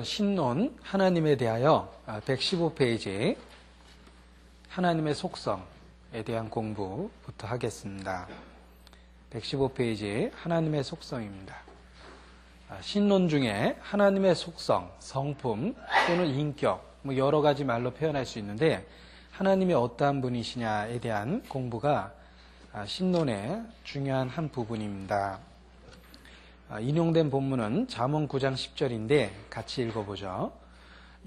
신론 하나님에 대하여 115페이지 하나님의 속성에 대한 공부부터 하겠습니다. 115페이지 하나님의 속성입니다. 신론 중에 하나님의 속성, 성품 또는 인격 여러 가지 말로 표현할 수 있는데 하나님이 어떠한 분이시냐에 대한 공부가 신론의 중요한 한 부분입니다. 인용된 본문은 잠언 9장 10절인데 같이 읽어보죠.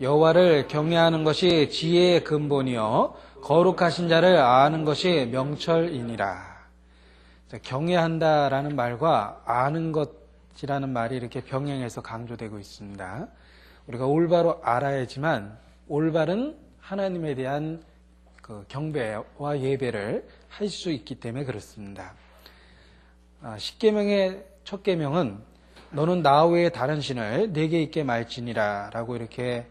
여호와를 경외하는 것이 지혜의 근본이요 거룩하신 자를 아는 것이 명철이니라. 경외한다라는 말과 아는 것이라는 말이 이렇게 병행해서 강조되고 있습니다. 우리가 올바로 알아야지만 올바른 하나님에 대한 그 경배와 예배를 할 수 있기 때문에 그렇습니다. 십계명의 첫 계명은 너는 나 외에 다른 신을 내게 있게 말지니라 라고 이렇게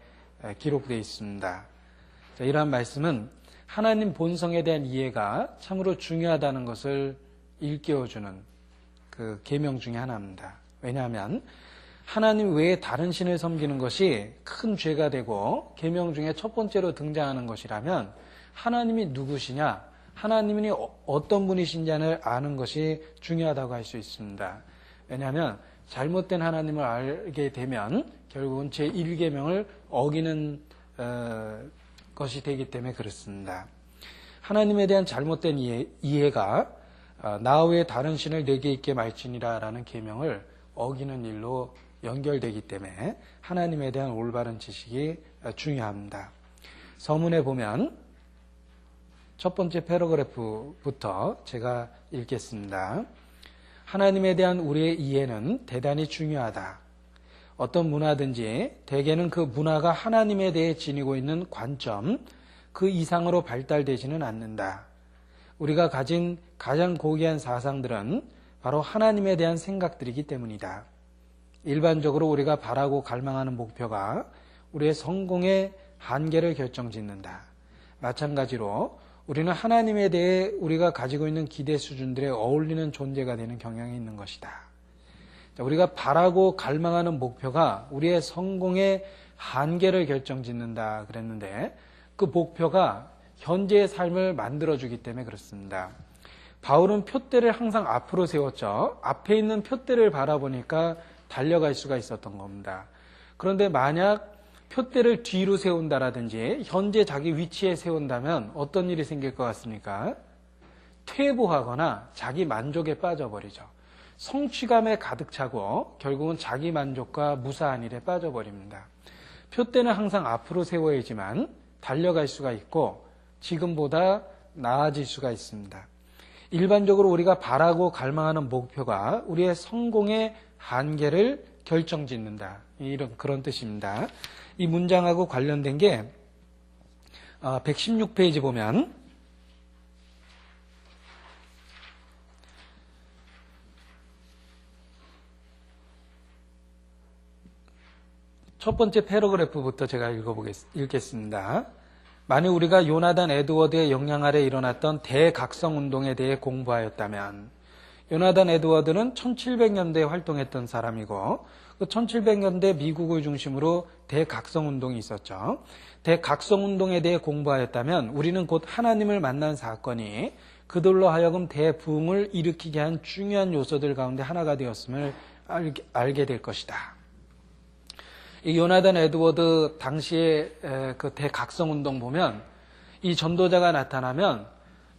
기록되어 있습니다. 이러한 말씀은 하나님 본성에 대한 이해가 참으로 중요하다는 것을 일깨워주는 그 계명 중에 하나입니다. 왜냐하면 하나님 외에 다른 신을 섬기는 것이 큰 죄가 되고 계명 중에 첫 번째로 등장하는 것이라면 하나님이 누구시냐, 하나님이 어떤 분이신지를 아는 것이 중요하다고 할 수 있습니다. 왜냐하면 잘못된 하나님을 알게 되면 결국은 제1계명을 어기는 것이 되기 때문에 그렇습니다. 하나님에 대한 잘못된 이해가 나 외에 다른 신을 내게 있게 말지니라 라는 계명을 어기는 일로 연결되기 때문에 하나님에 대한 올바른 지식이 중요합니다. 서문에 보면 첫 번째 패러그래프부터 제가 읽겠습니다. 하나님에 대한 우리의 이해는 대단히 중요하다. 어떤 문화든지 대개는 그 문화가 하나님에 대해 지니고 있는 관점, 그 이상으로 발달되지는 않는다. 우리가 가진 가장 고귀한 사상들은 바로 하나님에 대한 생각들이기 때문이다. 일반적으로 우리가 바라고 갈망하는 목표가 우리의 성공의 한계를 결정짓는다. 마찬가지로 우리는 하나님에 대해 우리가 가지고 있는 기대 수준들에 어울리는 존재가 되는 경향이 있는 것이다. 우리가 바라고 갈망하는 목표가 우리의 성공의 한계를 결정짓는다 그랬는데 그 목표가 현재의 삶을 만들어주기 때문에 그렇습니다. 바울은 표대를 항상 앞으로 세웠죠. 앞에 있는 표대를 바라보니까 달려갈 수가 있었던 겁니다. 그런데 만약 표대를 뒤로 세운다라든지 현재 자기 위치에 세운다면 어떤 일이 생길 것 같습니까? 퇴보하거나 자기 만족에 빠져버리죠. 성취감에 가득 차고 결국은 자기 만족과 무사한 일에 빠져버립니다. 표대는 항상 앞으로 세워야지만 달려갈 수가 있고 지금보다 나아질 수가 있습니다. 일반적으로 우리가 바라고 갈망하는 목표가 우리의 성공의 한계를 결정짓는다. 이런 그런 뜻입니다. 이 문장하고 관련된 게 116페이지 보면 첫 번째 패러그래프부터 제가 읽겠습니다. 만일 우리가 요나단 에드워드의 영향 아래 일어났던 대각성 운동에 대해 공부하였다면 요나단 에드워드는 1700년대에 활동했던 사람이고 그 1700년대 미국을 중심으로 대각성 운동이 있었죠. 대각성 운동에 대해 공부하였다면 우리는 곧 하나님을 만난 사건이 그들로 하여금 대부흥을 일으키게 한 중요한 요소들 가운데 하나가 되었음을 알게 될 것이다. 이 요나단 에드워드 당시에 그 대각성 운동 보면 이 전도자가 나타나면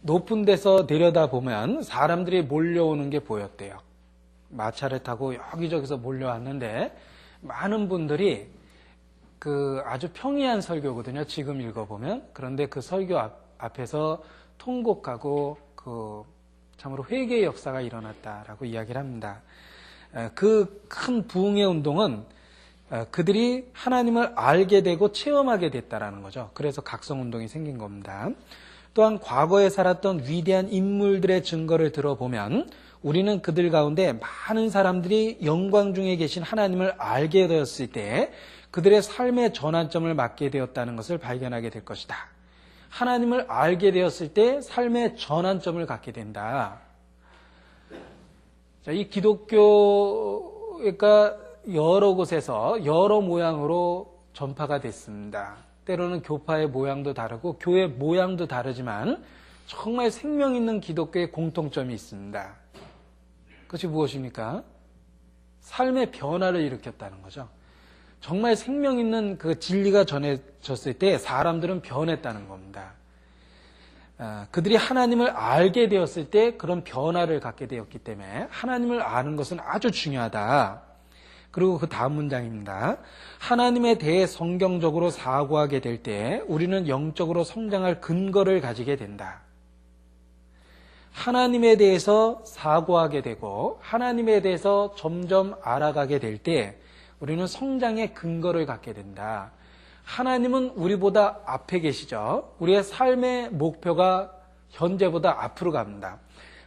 높은 데서 내려다보면 사람들이 몰려오는 게 보였대요. 마차를 타고 여기저기서 몰려왔는데 많은 분들이 그 아주 평이한 설교거든요. 지금 읽어보면. 그런데 그 설교 앞에서 통곡하고 그 참으로 회개의 역사가 일어났다라고 이야기를 합니다. 그 큰 부흥의 운동은 그들이 하나님을 알게 되고 체험하게 됐다라는 거죠. 그래서 각성운동이 생긴 겁니다. 또한 과거에 살았던 위대한 인물들의 증거를 들어보면 우리는 그들 가운데 많은 사람들이 영광 중에 계신 하나님을 알게 되었을 때 그들의 삶의 전환점을 맞게 되었다는 것을 발견하게 될 것이다. 하나님을 알게 되었을 때 삶의 전환점을 갖게 된다. 자, 이 기독교가 여러 곳에서 여러 모양으로 전파가 됐습니다. 때로는 교파의 모양도 다르고 교회 모양도 다르지만 정말 생명 있는 기독교의 공통점이 있습니다. 그것이 무엇입니까? 삶의 변화를 일으켰다는 거죠. 정말 생명 있는 그 진리가 전해졌을 때 사람들은 변했다는 겁니다. 그들이 하나님을 알게 되었을 때 그런 변화를 갖게 되었기 때문에 하나님을 아는 것은 아주 중요하다. 그리고 그 다음 문장입니다. 하나님에 대해 성경적으로 사고하게 될 때 우리는 영적으로 성장할 근거를 가지게 된다. 하나님에 대해서 사고하게 되고 하나님에 대해서 점점 알아가게 될 때 우리는 성장의 근거를 갖게 된다. 하나님은 우리보다 앞에 계시죠. 우리의 삶의 목표가 현재보다 앞으로 갑니다.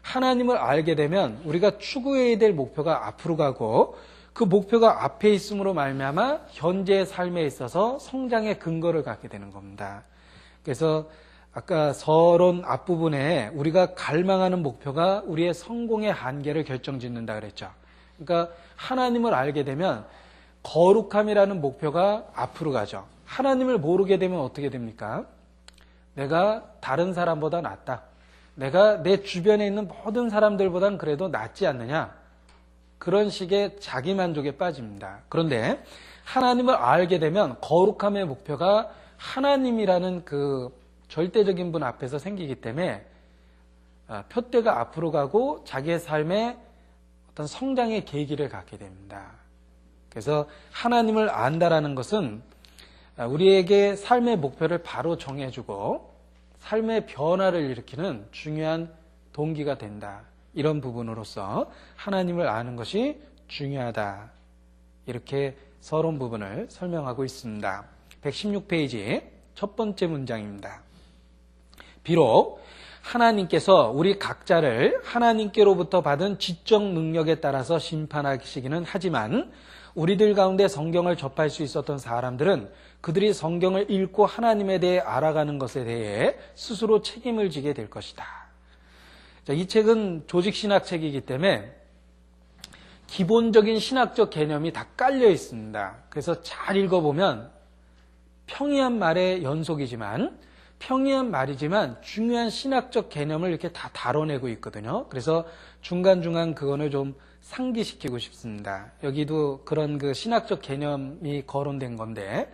하나님을 알게 되면 우리가 추구해야 될 목표가 앞으로 가고 그 목표가 앞에 있음으로 말미암아 현재의 삶에 있어서 성장의 근거를 갖게 되는 겁니다. 그래서 아까 서론 앞부분에 우리가 갈망하는 목표가 우리의 성공의 한계를 결정짓는다 그랬죠. 그러니까 하나님을 알게 되면 거룩함이라는 목표가 앞으로 가죠. 하나님을 모르게 되면 어떻게 됩니까? 내가 다른 사람보다 낫다. 내가 내 주변에 있는 모든 사람들보다는 그래도 낫지 않느냐. 그런 식의 자기만족에 빠집니다. 그런데 하나님을 알게 되면 거룩함의 목표가 하나님이라는 그 절대적인 분 앞에서 생기기 때문에 표대가 앞으로 가고 자기의 삶에 어떤 성장의 계기를 갖게 됩니다. 그래서 하나님을 안다라는 것은 우리에게 삶의 목표를 바로 정해주고 삶의 변화를 일으키는 중요한 동기가 된다. 이런 부분으로서 하나님을 아는 것이 중요하다. 이렇게 서론 부분을 설명하고 있습니다. 116페이지 첫 번째 문장입니다. 비록 하나님께서 우리 각자를 하나님께로부터 받은 지적 능력에 따라서 심판하시기는 하지만 우리들 가운데 성경을 접할 수 있었던 사람들은 그들이 성경을 읽고 하나님에 대해 알아가는 것에 대해 스스로 책임을 지게 될 것이다. 자, 이 책은 조직신학책이기 때문에 기본적인 신학적 개념이 다 깔려 있습니다. 그래서 잘 읽어보면 평이한 말의 연속이지만 평이한 말이지만 중요한 신학적 개념을 이렇게 다 다뤄내고 있거든요. 그래서 중간중간 그거를 좀 상기시키고 싶습니다. 여기도 그런 그 신학적 개념이 거론된 건데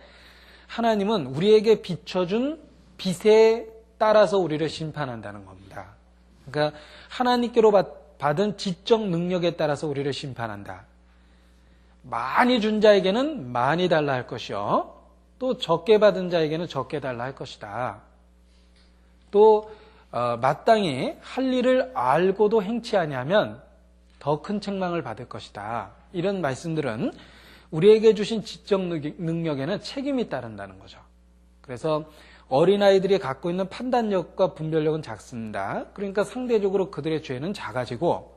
하나님은 우리에게 비춰준 빛에 따라서 우리를 심판한다는 겁니다. 그러니까 하나님께로 받은 지적 능력에 따라서 우리를 심판한다. 많이 준 자에게는 많이 달라 할 것이요. 또 적게 받은 자에게는 적게 달라 할 것이다. 또 마땅히 할 일을 알고도 행치 아니하면 더 큰 책망을 받을 것이다. 이런 말씀들은 우리에게 주신 지적 능력에는 책임이 따른다는 거죠. 그래서 어린아이들이 갖고 있는 판단력과 분별력은 작습니다. 그러니까 상대적으로 그들의 죄는 작아지고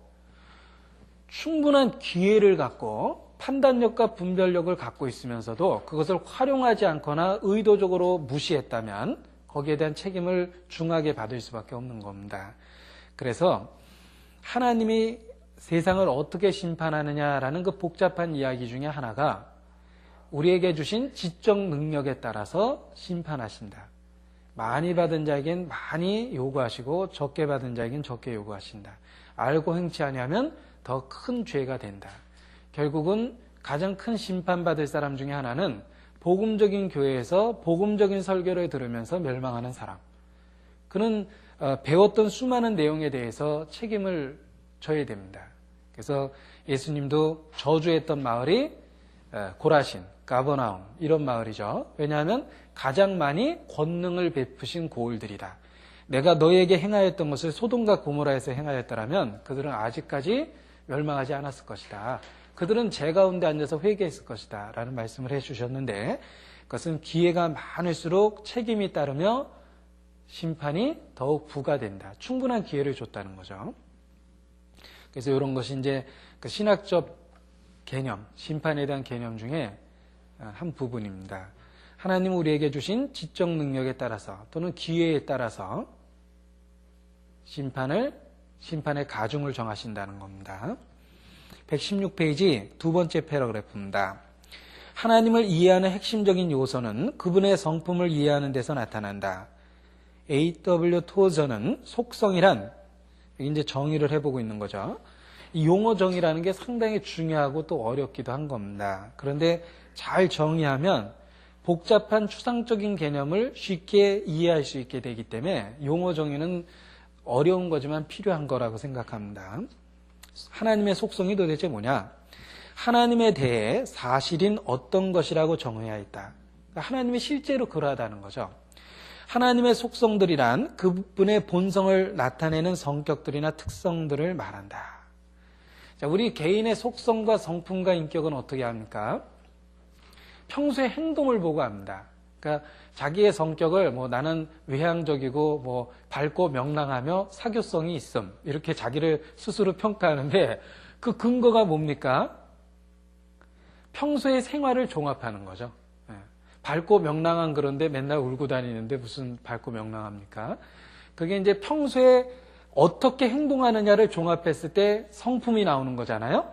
충분한 기회를 갖고 판단력과 분별력을 갖고 있으면서도 그것을 활용하지 않거나 의도적으로 무시했다면 거기에 대한 책임을 중하게 받을 수밖에 없는 겁니다. 그래서 하나님이 세상을 어떻게 심판하느냐라는 그 복잡한 이야기 중에 하나가 우리에게 주신 지적 능력에 따라서 심판하신다. 많이 받은 자에겐 많이 요구하시고 적게 받은 자에겐 적게 요구하신다. 알고 행치 아니하면 더 큰 죄가 된다. 결국은 가장 큰 심판받을 사람 중에 하나는 복음적인 교회에서 복음적인 설교를 들으면서 멸망하는 사람. 그는 배웠던 수많은 내용에 대해서 책임을 져야 됩니다. 그래서 예수님도 저주했던 마을이 고라신, 가버나움 이런 마을이죠. 왜냐하면 가장 많이 권능을 베푸신 고을들이다. 내가 너에게 행하였던 것을 소돔과 고모라에서 행하였더라면 그들은 아직까지 멸망하지 않았을 것이다. 그들은 제 가운데 앉아서 회개했을 것이다 라는 말씀을 해주셨는데 그것은 기회가 많을수록 책임이 따르며 심판이 더욱 부과된다. 충분한 기회를 줬다는 거죠. 그래서 이런 것이 이제 그 신학적 개념, 심판에 대한 개념 중에 한 부분입니다. 하나님 우리에게 주신 지적 능력에 따라서 또는 기회에 따라서 심판의 가중을 정하신다는 겁니다. 116페이지 두 번째 패러그래프입니다. 하나님을 이해하는 핵심적인 요소는 그분의 성품을 이해하는 데서 나타난다. A.W. 토저는 속성이란, 이제 정의를 해보고 있는 거죠. 이 용어 정의라는 게 상당히 중요하고 또 어렵기도 한 겁니다. 그런데 잘 정의하면 복잡한 추상적인 개념을 쉽게 이해할 수 있게 되기 때문에 용어 정의는 어려운 거지만 필요한 거라고 생각합니다. 하나님의 속성이 도대체 뭐냐? 하나님에 대해 사실인 어떤 것이라고 정해야 했다. 하나님이 실제로 그러하다는 거죠. 하나님의 속성들이란 그분의 본성을 나타내는 성격들이나 특성들을 말한다. 자, 우리 개인의 속성과 성품과 인격은 어떻게 합니까? 평소의 행동을 보고 합니다. 그러니까 자기의 성격을 나는 외향적이고 밝고 명랑하며 사교성이 있음 이렇게 자기를 스스로 평가하는데 그 근거가 뭡니까? 평소의 생활을 종합하는 거죠. 밝고 명랑한 그런데 맨날 울고 다니는데 무슨 밝고 명랑합니까? 그게 이제 평소에 어떻게 행동하느냐를 종합했을 때 성품이 나오는 거잖아요.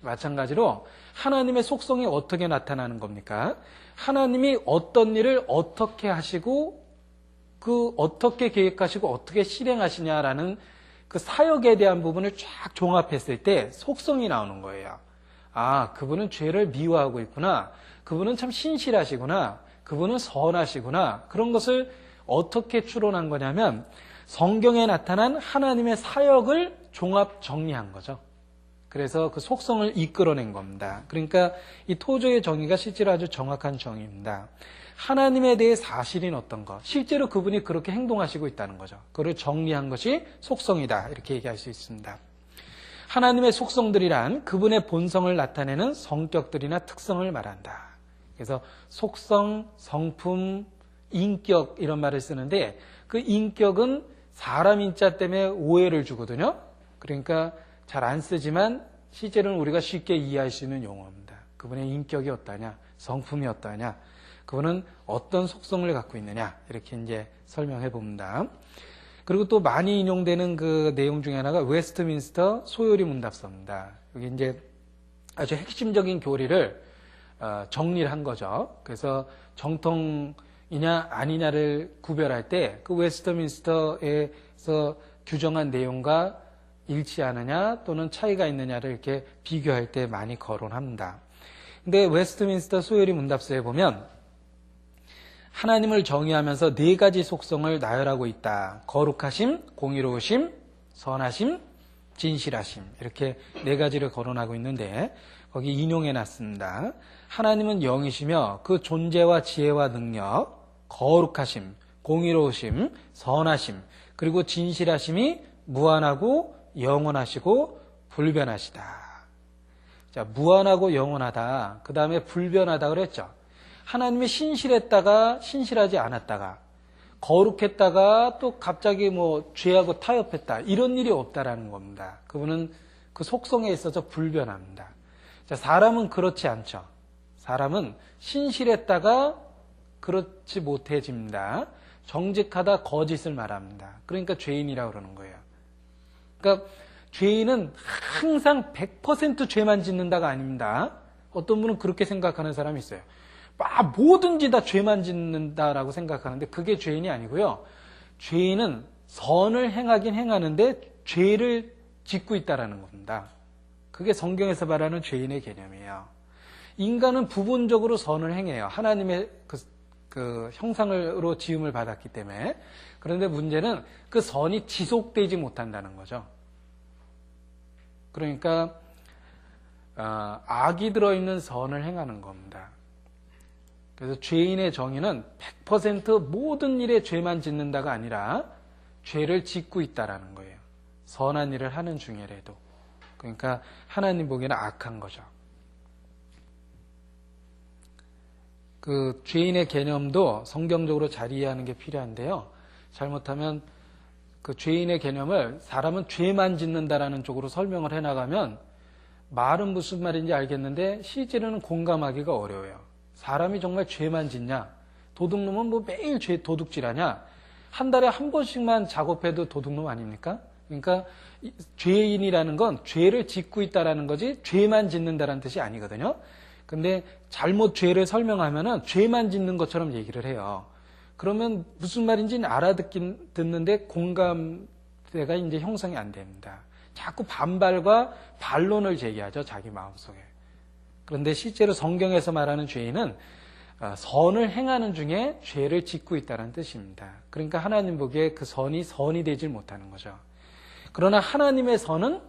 마찬가지로 하나님의 속성이 어떻게 나타나는 겁니까? 하나님이 어떤 일을 어떻게 하시고 그 어떻게 계획하시고 어떻게 실행하시냐라는 그 사역에 대한 부분을 쫙 종합했을 때 속성이 나오는 거예요. 아, 그분은 죄를 미워하고 있구나. 그분은 참 신실하시구나. 그분은 선하시구나. 그런 것을 어떻게 추론한 거냐면 성경에 나타난 하나님의 사역을 종합 정리한 거죠. 그래서 그 속성을 이끌어낸 겁니다. 그러니까 이 토저의 정의가 실제로 아주 정확한 정의입니다. 하나님에 대해 사실인 어떤 것, 실제로 그분이 그렇게 행동하시고 있다는 거죠. 그걸 정리한 것이 속성이다 이렇게 얘기할 수 있습니다. 하나님의 속성들이란 그분의 본성을 나타내는 성격들이나 특성을 말한다. 그래서 속성, 성품, 인격 이런 말을 쓰는데 그 인격은 사람 인자 때문에 오해를 주거든요. 그러니까 잘 안 쓰지만 실제로는 우리가 쉽게 이해할 수 있는 용어입니다. 그분의 인격이 어떠냐, 성품이 어떠냐, 그분은 어떤 속성을 갖고 있느냐 이렇게 이제 설명해 봅니다. 그리고 또 많이 인용되는 그 내용 중에 하나가 웨스트민스터 소요리 문답서입니다. 여기 이제 아주 핵심적인 교리를 정리를 한 거죠. 그래서 정통이냐 아니냐를 구별할 때 그 웨스트민스터에서 규정한 내용과 일치하느냐 또는 차이가 있느냐를 이렇게 비교할 때 많이 거론합니다. 근데 웨스트민스터 소요리 문답서에 보면 하나님을 정의하면서 네 가지 속성을 나열하고 있다. 거룩하심, 공의로우심, 선하심, 진실하심 이렇게 네 가지를 거론하고 있는데 거기 인용해 놨습니다. 하나님은 영이시며 그 존재와 지혜와 능력, 거룩하심, 공의로우심, 선하심 그리고 진실하심이 무한하고 영원하시고 불변하시다. 자, 무한하고 영원하다. 그 다음에 불변하다 그랬죠. 하나님이 신실했다가 신실하지 않았다가 거룩했다가 또 갑자기 죄하고 타협했다. 이런 일이 없다라는 겁니다. 그분은 그 속성에 있어서 불변합니다. 자, 사람은 그렇지 않죠. 사람은 신실했다가 그렇지 못해집니다. 정직하다 거짓을 말합니다. 그러니까 죄인이라고 그러는 거예요. 그러니까 죄인은 항상 100% 죄만 짓는다가 아닙니다. 어떤 분은 그렇게 생각하는 사람이 있어요. 뭐든지 다 죄만 짓는다라고 생각하는데 그게 죄인이 아니고요. 죄인은 선을 행하긴 행하는데 죄를 짓고 있다라는 겁니다. 그게 성경에서 말하는 죄인의 개념이에요. 인간은 부분적으로 선을 행해요. 하나님의 그 형상으로 지음을 받았기 때문에. 그런데 문제는 그 선이 지속되지 못한다는 거죠. 그러니까 악이 들어있는 선을 행하는 겁니다. 그래서 죄인의 정의는 100% 모든 일에 죄만 짓는다가 아니라 죄를 짓고 있다라는 거예요. 선한 일을 하는 중이라도. 그러니까 하나님 보기에는 악한 거죠. 그 죄인의 개념도 성경적으로 잘 이해하는 게 필요한데요. 잘못하면 그 죄인의 개념을 사람은 죄만 짓는다라는 쪽으로 설명을 해나가면 말은 무슨 말인지 알겠는데 실제로는 공감하기가 어려워요. 사람이 정말 죄만 짓냐? 도둑놈은 매일 도둑질하냐? 한 달에 한 번씩만 작업해도 도둑놈 아닙니까? 그러니까 죄인이라는 건 죄를 짓고 있다라는 거지 죄만 짓는다라는 뜻이 아니거든요. 근데 잘못 죄를 설명하면은 죄만 짓는 것처럼 얘기를 해요. 그러면 무슨 말인지는 듣는데 공감대가 이제 형성이 안 됩니다. 자꾸 반발과 반론을 제기하죠, 자기 마음속에. 그런데 실제로 성경에서 말하는 죄인은 선을 행하는 중에 죄를 짓고 있다는 뜻입니다. 그러니까 하나님 보기에 그 선이 되질 못하는 거죠. 그러나 하나님의 선은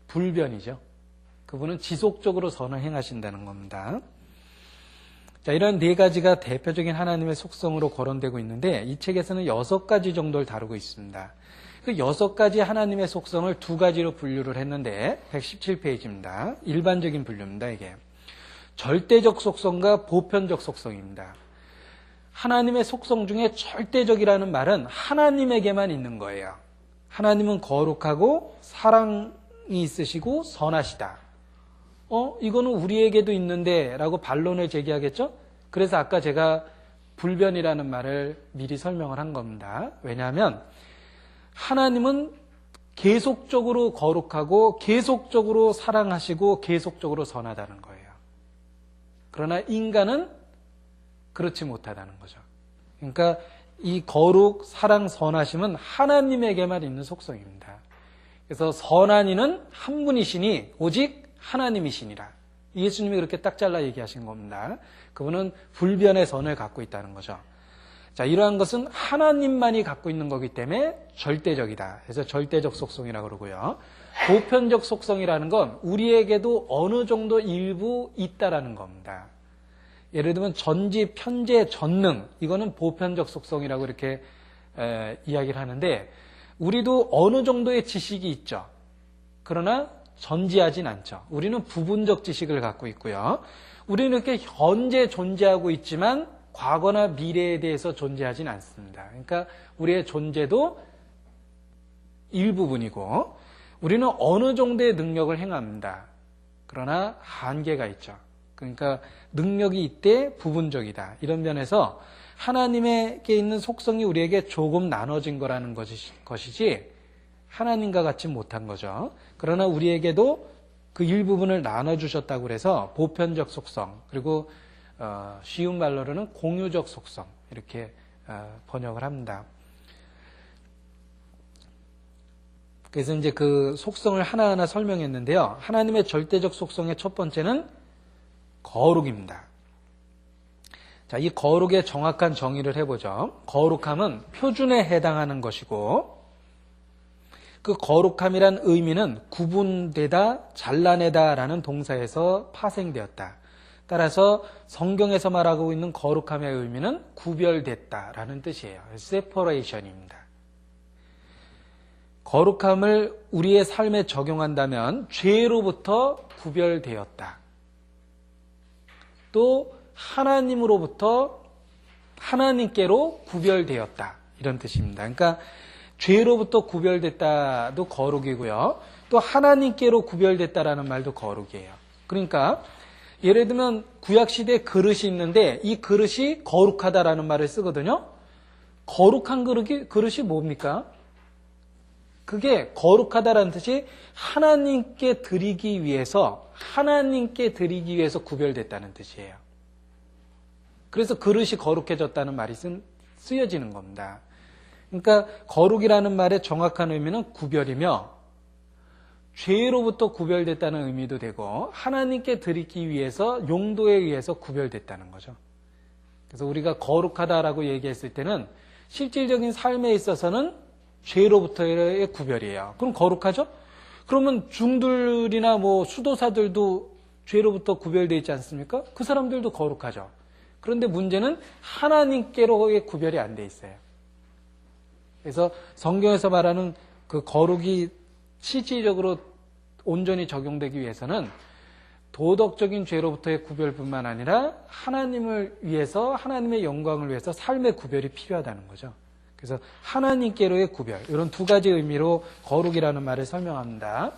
불변이죠. 그분은 지속적으로 선을 행하신다는 겁니다. 자, 이런 네 가지가 대표적인 하나님의 속성으로 거론되고 있는데 이 책에서는 6가지 정도를 다루고 있습니다. 그 6가지 하나님의 속성을 2가지로 분류를 했는데 117페이지입니다. 일반적인 분류입니다, 이게. 절대적 속성과 보편적 속성입니다. 하나님의 속성 중에 절대적이라는 말은 하나님에게만 있는 거예요. 하나님은 거룩하고 사랑이 있으시고 선하시다. 이거는 우리에게도 있는데 라고 반론을 제기하겠죠? 그래서 아까 제가 불변이라는 말을 미리 설명을 한 겁니다. 왜냐하면 하나님은 계속적으로 거룩하고 계속적으로 사랑하시고 계속적으로 선하다는 거예요. 그러나 인간은 그렇지 못하다는 거죠. 그러니까 이 거룩, 사랑, 선하심은 하나님에게만 있는 속성입니다. 그래서 선한 이는 한 분이시니 오직 하나님이시니라. 예수님이 그렇게 딱 잘라 얘기하신 겁니다. 그분은 불변의 선을 갖고 있다는 거죠. 자, 이러한 것은 하나님만이 갖고 있는 거기 때문에 절대적이다. 그래서 절대적 속성이라고 그러고요. 보편적 속성이라는 건 우리에게도 어느 정도 일부 있다라는 겁니다. 예를 들면 전지, 편재, 전능, 이거는 보편적 속성이라고 이렇게 이야기를 하는데 우리도 어느 정도의 지식이 있죠. 그러나 전지하진 않죠. 우리는 부분적 지식을 갖고 있고요. 우리는 이렇게 현재 존재하고 있지만 과거나 미래에 대해서 존재하진 않습니다. 그러니까 우리의 존재도 일부분이고 우리는 어느 정도의 능력을 행합니다. 그러나 한계가 있죠. 그러니까 능력이 이때 부분적이다. 이런 면에서 하나님에게 있는 속성이 우리에게 조금 나눠진 거라는 것이지 하나님과 같지 못한 거죠. 그러나 우리에게도 그 일부분을 나눠주셨다고 그래서 보편적 속성, 그리고 쉬운 말로는 공유적 속성, 이렇게 번역을 합니다. 그래서 이제 그 속성을 하나하나 설명했는데요. 하나님의 절대적 속성의 첫 번째는 거룩입니다. 자, 이 거룩의 정확한 정의를 해보죠. 거룩함은 표준에 해당하는 것이고 그 거룩함이란 의미는 구분되다, 잘라내다라는 동사에서 파생되었다. 따라서 성경에서 말하고 있는 거룩함의 의미는 구별됐다라는 뜻이에요. separation입니다. 거룩함을 우리의 삶에 적용한다면 죄로부터 구별되었다. 또 하나님으로부터 하나님께로 구별되었다. 이런 뜻입니다. 그러니까 죄로부터 구별됐다도 거룩이고요. 또 하나님께로 구별됐다라는 말도 거룩이에요. 그러니까 예를 들면 구약시대에 그릇이 있는데 이 그릇이 거룩하다라는 말을 쓰거든요. 거룩한 그릇이 뭡니까? 그게 거룩하다라는 뜻이 하나님께 드리기 위해서 구별됐다는 뜻이에요. 그래서 그릇이 거룩해졌다는 말이 쓰여지는 겁니다. 그러니까 거룩이라는 말의 정확한 의미는 구별이며 죄로부터 구별됐다는 의미도 되고 하나님께 드리기 위해서 용도에 의해서 구별됐다는 거죠. 그래서 우리가 거룩하다라고 얘기했을 때는 실질적인 삶에 있어서는 죄로부터의 구별이에요. 그럼 거룩하죠? 그러면 중들이나 수도사들도 죄로부터 구별되어 있지 않습니까? 그 사람들도 거룩하죠. 그런데 문제는 하나님께로의 구별이 안 돼 있어요. 그래서 성경에서 말하는 그 거룩이 실질적으로 온전히 적용되기 위해서는 도덕적인 죄로부터의 구별뿐만 아니라 하나님을 위해서, 하나님의 영광을 위해서 삶의 구별이 필요하다는 거죠. 그래서 하나님께로의 구별, 이런 두 가지 의미로 거룩이라는 말을 설명합니다.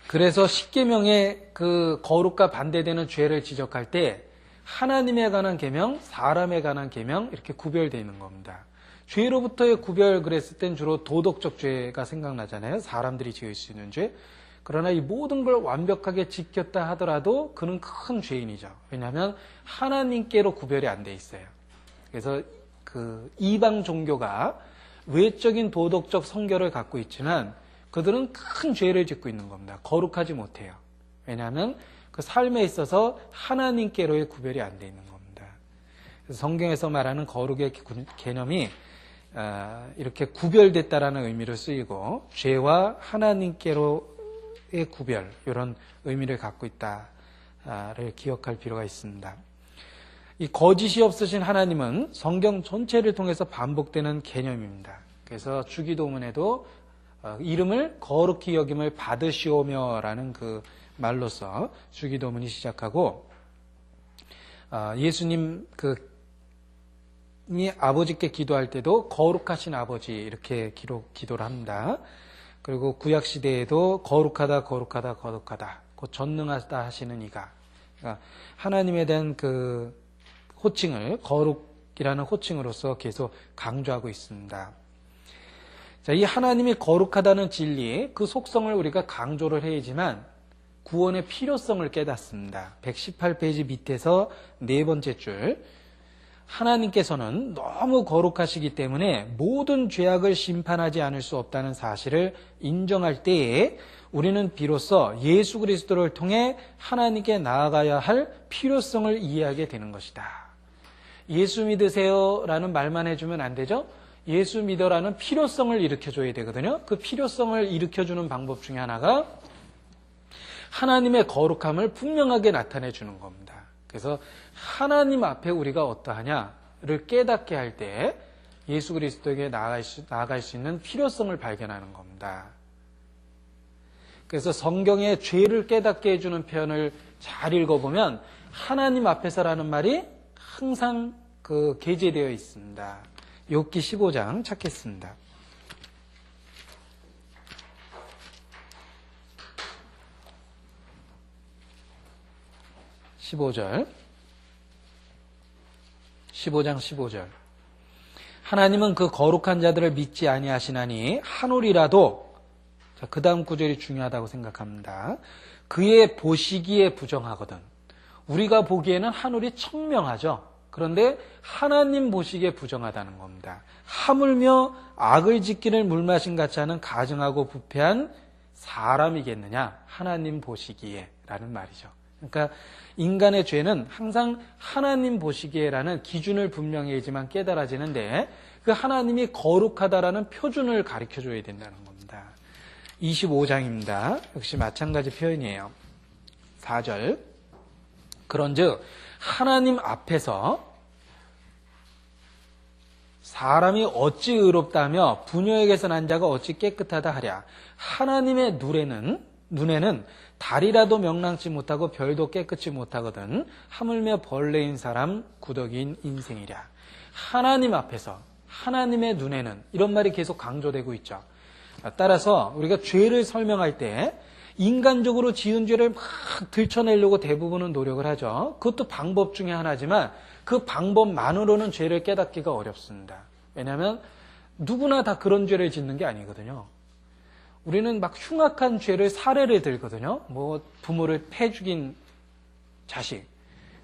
그래서 십계명의 그 거룩과 반대되는 죄를 지적할 때 하나님에 관한 계명, 사람에 관한 계명 이렇게 구별되어 있는 겁니다. 죄로부터의 구별 그랬을 땐 주로 도덕적 죄가 생각나잖아요. 사람들이 지을 수 있는 죄. 그러나 이 모든 걸 완벽하게 지켰다 하더라도 그는 큰 죄인이죠. 왜냐하면 하나님께로 구별이 안 돼 있어요. 그래서 그 이방 종교가 외적인 도덕적 성결을 갖고 있지만 그들은 큰 죄를 짓고 있는 겁니다. 거룩하지 못해요. 왜냐하면 그 삶에 있어서 하나님께로의 구별이 안 돼 있는 겁니다. 그래서 성경에서 말하는 거룩의 개념이 이렇게 구별됐다라는 의미로 쓰이고 죄와 하나님께로의 구별, 이런 의미를 갖고 있다를 기억할 필요가 있습니다. 이 거짓이 없으신 하나님은 성경 전체를 통해서 반복되는 개념입니다. 그래서 주기도문에도 이름을 거룩히 여김을 받으시오며라는 그 말로서 주기도문이 시작하고, 예수님 이 아버지께 기도할 때도 거룩하신 아버지 이렇게 기도를 합니다. 그리고 구약 시대에도 거룩하다 거룩하다 거룩하다 곧 전능하다 하시는 이가, 그러니까 하나님에 대한 그 호칭을 거룩이라는 호칭으로서 계속 강조하고 있습니다. 자, 이 하나님이 거룩하다는 진리, 그 속성을 우리가 강조를 해야지만 구원의 필요성을 깨닫습니다. 118페이지 밑에서 네 번째 줄, 하나님께서는 너무 거룩하시기 때문에 모든 죄악을 심판하지 않을 수 없다는 사실을 인정할 때에 우리는 비로소 예수 그리스도를 통해 하나님께 나아가야 할 필요성을 이해하게 되는 것이다. 예수 믿으세요 라는 말만 해주면 안 되죠? 예수 믿어라는 필요성을 일으켜줘야 되거든요. 그 필요성을 일으켜주는 방법 중에 하나가 하나님의 거룩함을 분명하게 나타내주는 겁니다. 그래서 하나님 앞에 우리가 어떠하냐를 깨닫게 할 때 예수 그리스도에게 나아갈 수 있는 필요성을 발견하는 겁니다. 그래서 성경에 죄를 깨닫게 해주는 표현을 잘 읽어보면 하나님 앞에서라는 말이 항상 게재되어 있습니다. 욥기 15장 찾겠습니다. 15장 15절. 하나님은 그 거룩한 자들을 믿지 아니하시나니 하늘이라도, 그 다음 구절이 중요하다고 생각합니다. 그의 보시기에 부정하거든. 우리가 보기에는 하늘이 청명하죠. 그런데 하나님 보시기에 부정하다는 겁니다. 하물며 악을 짓기를 물마신 같이 하는 가증하고 부패한 사람이겠느냐, 하나님 보시기에 라는 말이죠. 그러니까 인간의 죄는 항상 하나님 보시기에라는 기준을 분명히 해야지만 깨달아지는데, 그 하나님이 거룩하다라는 표준을 가르쳐줘야 된다는 겁니다. 25장입니다. 역시 마찬가지 표현이에요. 4절. 그런즉 하나님 앞에서 사람이 어찌 의롭다며 부녀에게서 난 자가 어찌 깨끗하다 하랴. 하나님의 눈에는 달이라도 명랑치 못하고 별도 깨끗이 못하거든. 하물며 벌레인 사람 구더기인 인생이랴. 하나님 앞에서, 하나님의 눈에는, 이런 말이 계속 강조되고 있죠. 따라서 우리가 죄를 설명할 때 인간적으로 지은 죄를 막 들춰내려고 대부분은 노력을 하죠. 그것도 방법 중에 하나지만 그 방법만으로는 죄를 깨닫기가 어렵습니다. 왜냐하면 누구나 다 그런 죄를 짓는 게 아니거든요. 우리는 막 흉악한 죄를 사례를 들거든요. 뭐 부모를 패 죽인 자식,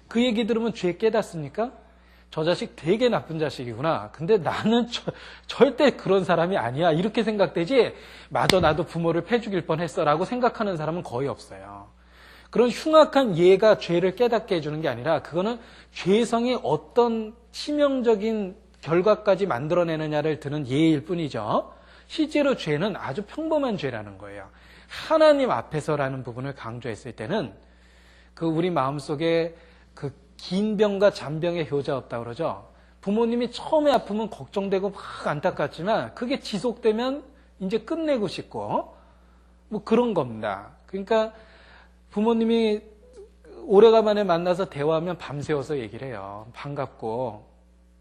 그 얘기 들으면 죄 깨닫습니까? 저 자식 되게 나쁜 자식이구나. 근데 나는 절대 그런 사람이 아니야. 이렇게 생각되지, 맞아, 나도 부모를 패 죽일 뻔했어 라고 생각하는 사람은 거의 없어요. 그런 흉악한 예가 죄를 깨닫게 해주는 게 아니라 그거는 죄성이 어떤 치명적인 결과까지 만들어내느냐를 드는 예일 뿐이죠. 실제로 죄는 아주 평범한 죄라는 거예요. 하나님 앞에서라는 부분을 강조했을 때는 우리 마음속에 긴 병과 잔병의 효자 없다고 그러죠. 부모님이 처음에 아프면 걱정되고 막 안타깝지만 그게 지속되면 이제 끝내고 싶고 뭐 그런 겁니다. 그러니까 부모님이 오래간만에 만나서 대화하면 밤새워서 얘기를 해요. 반갑고.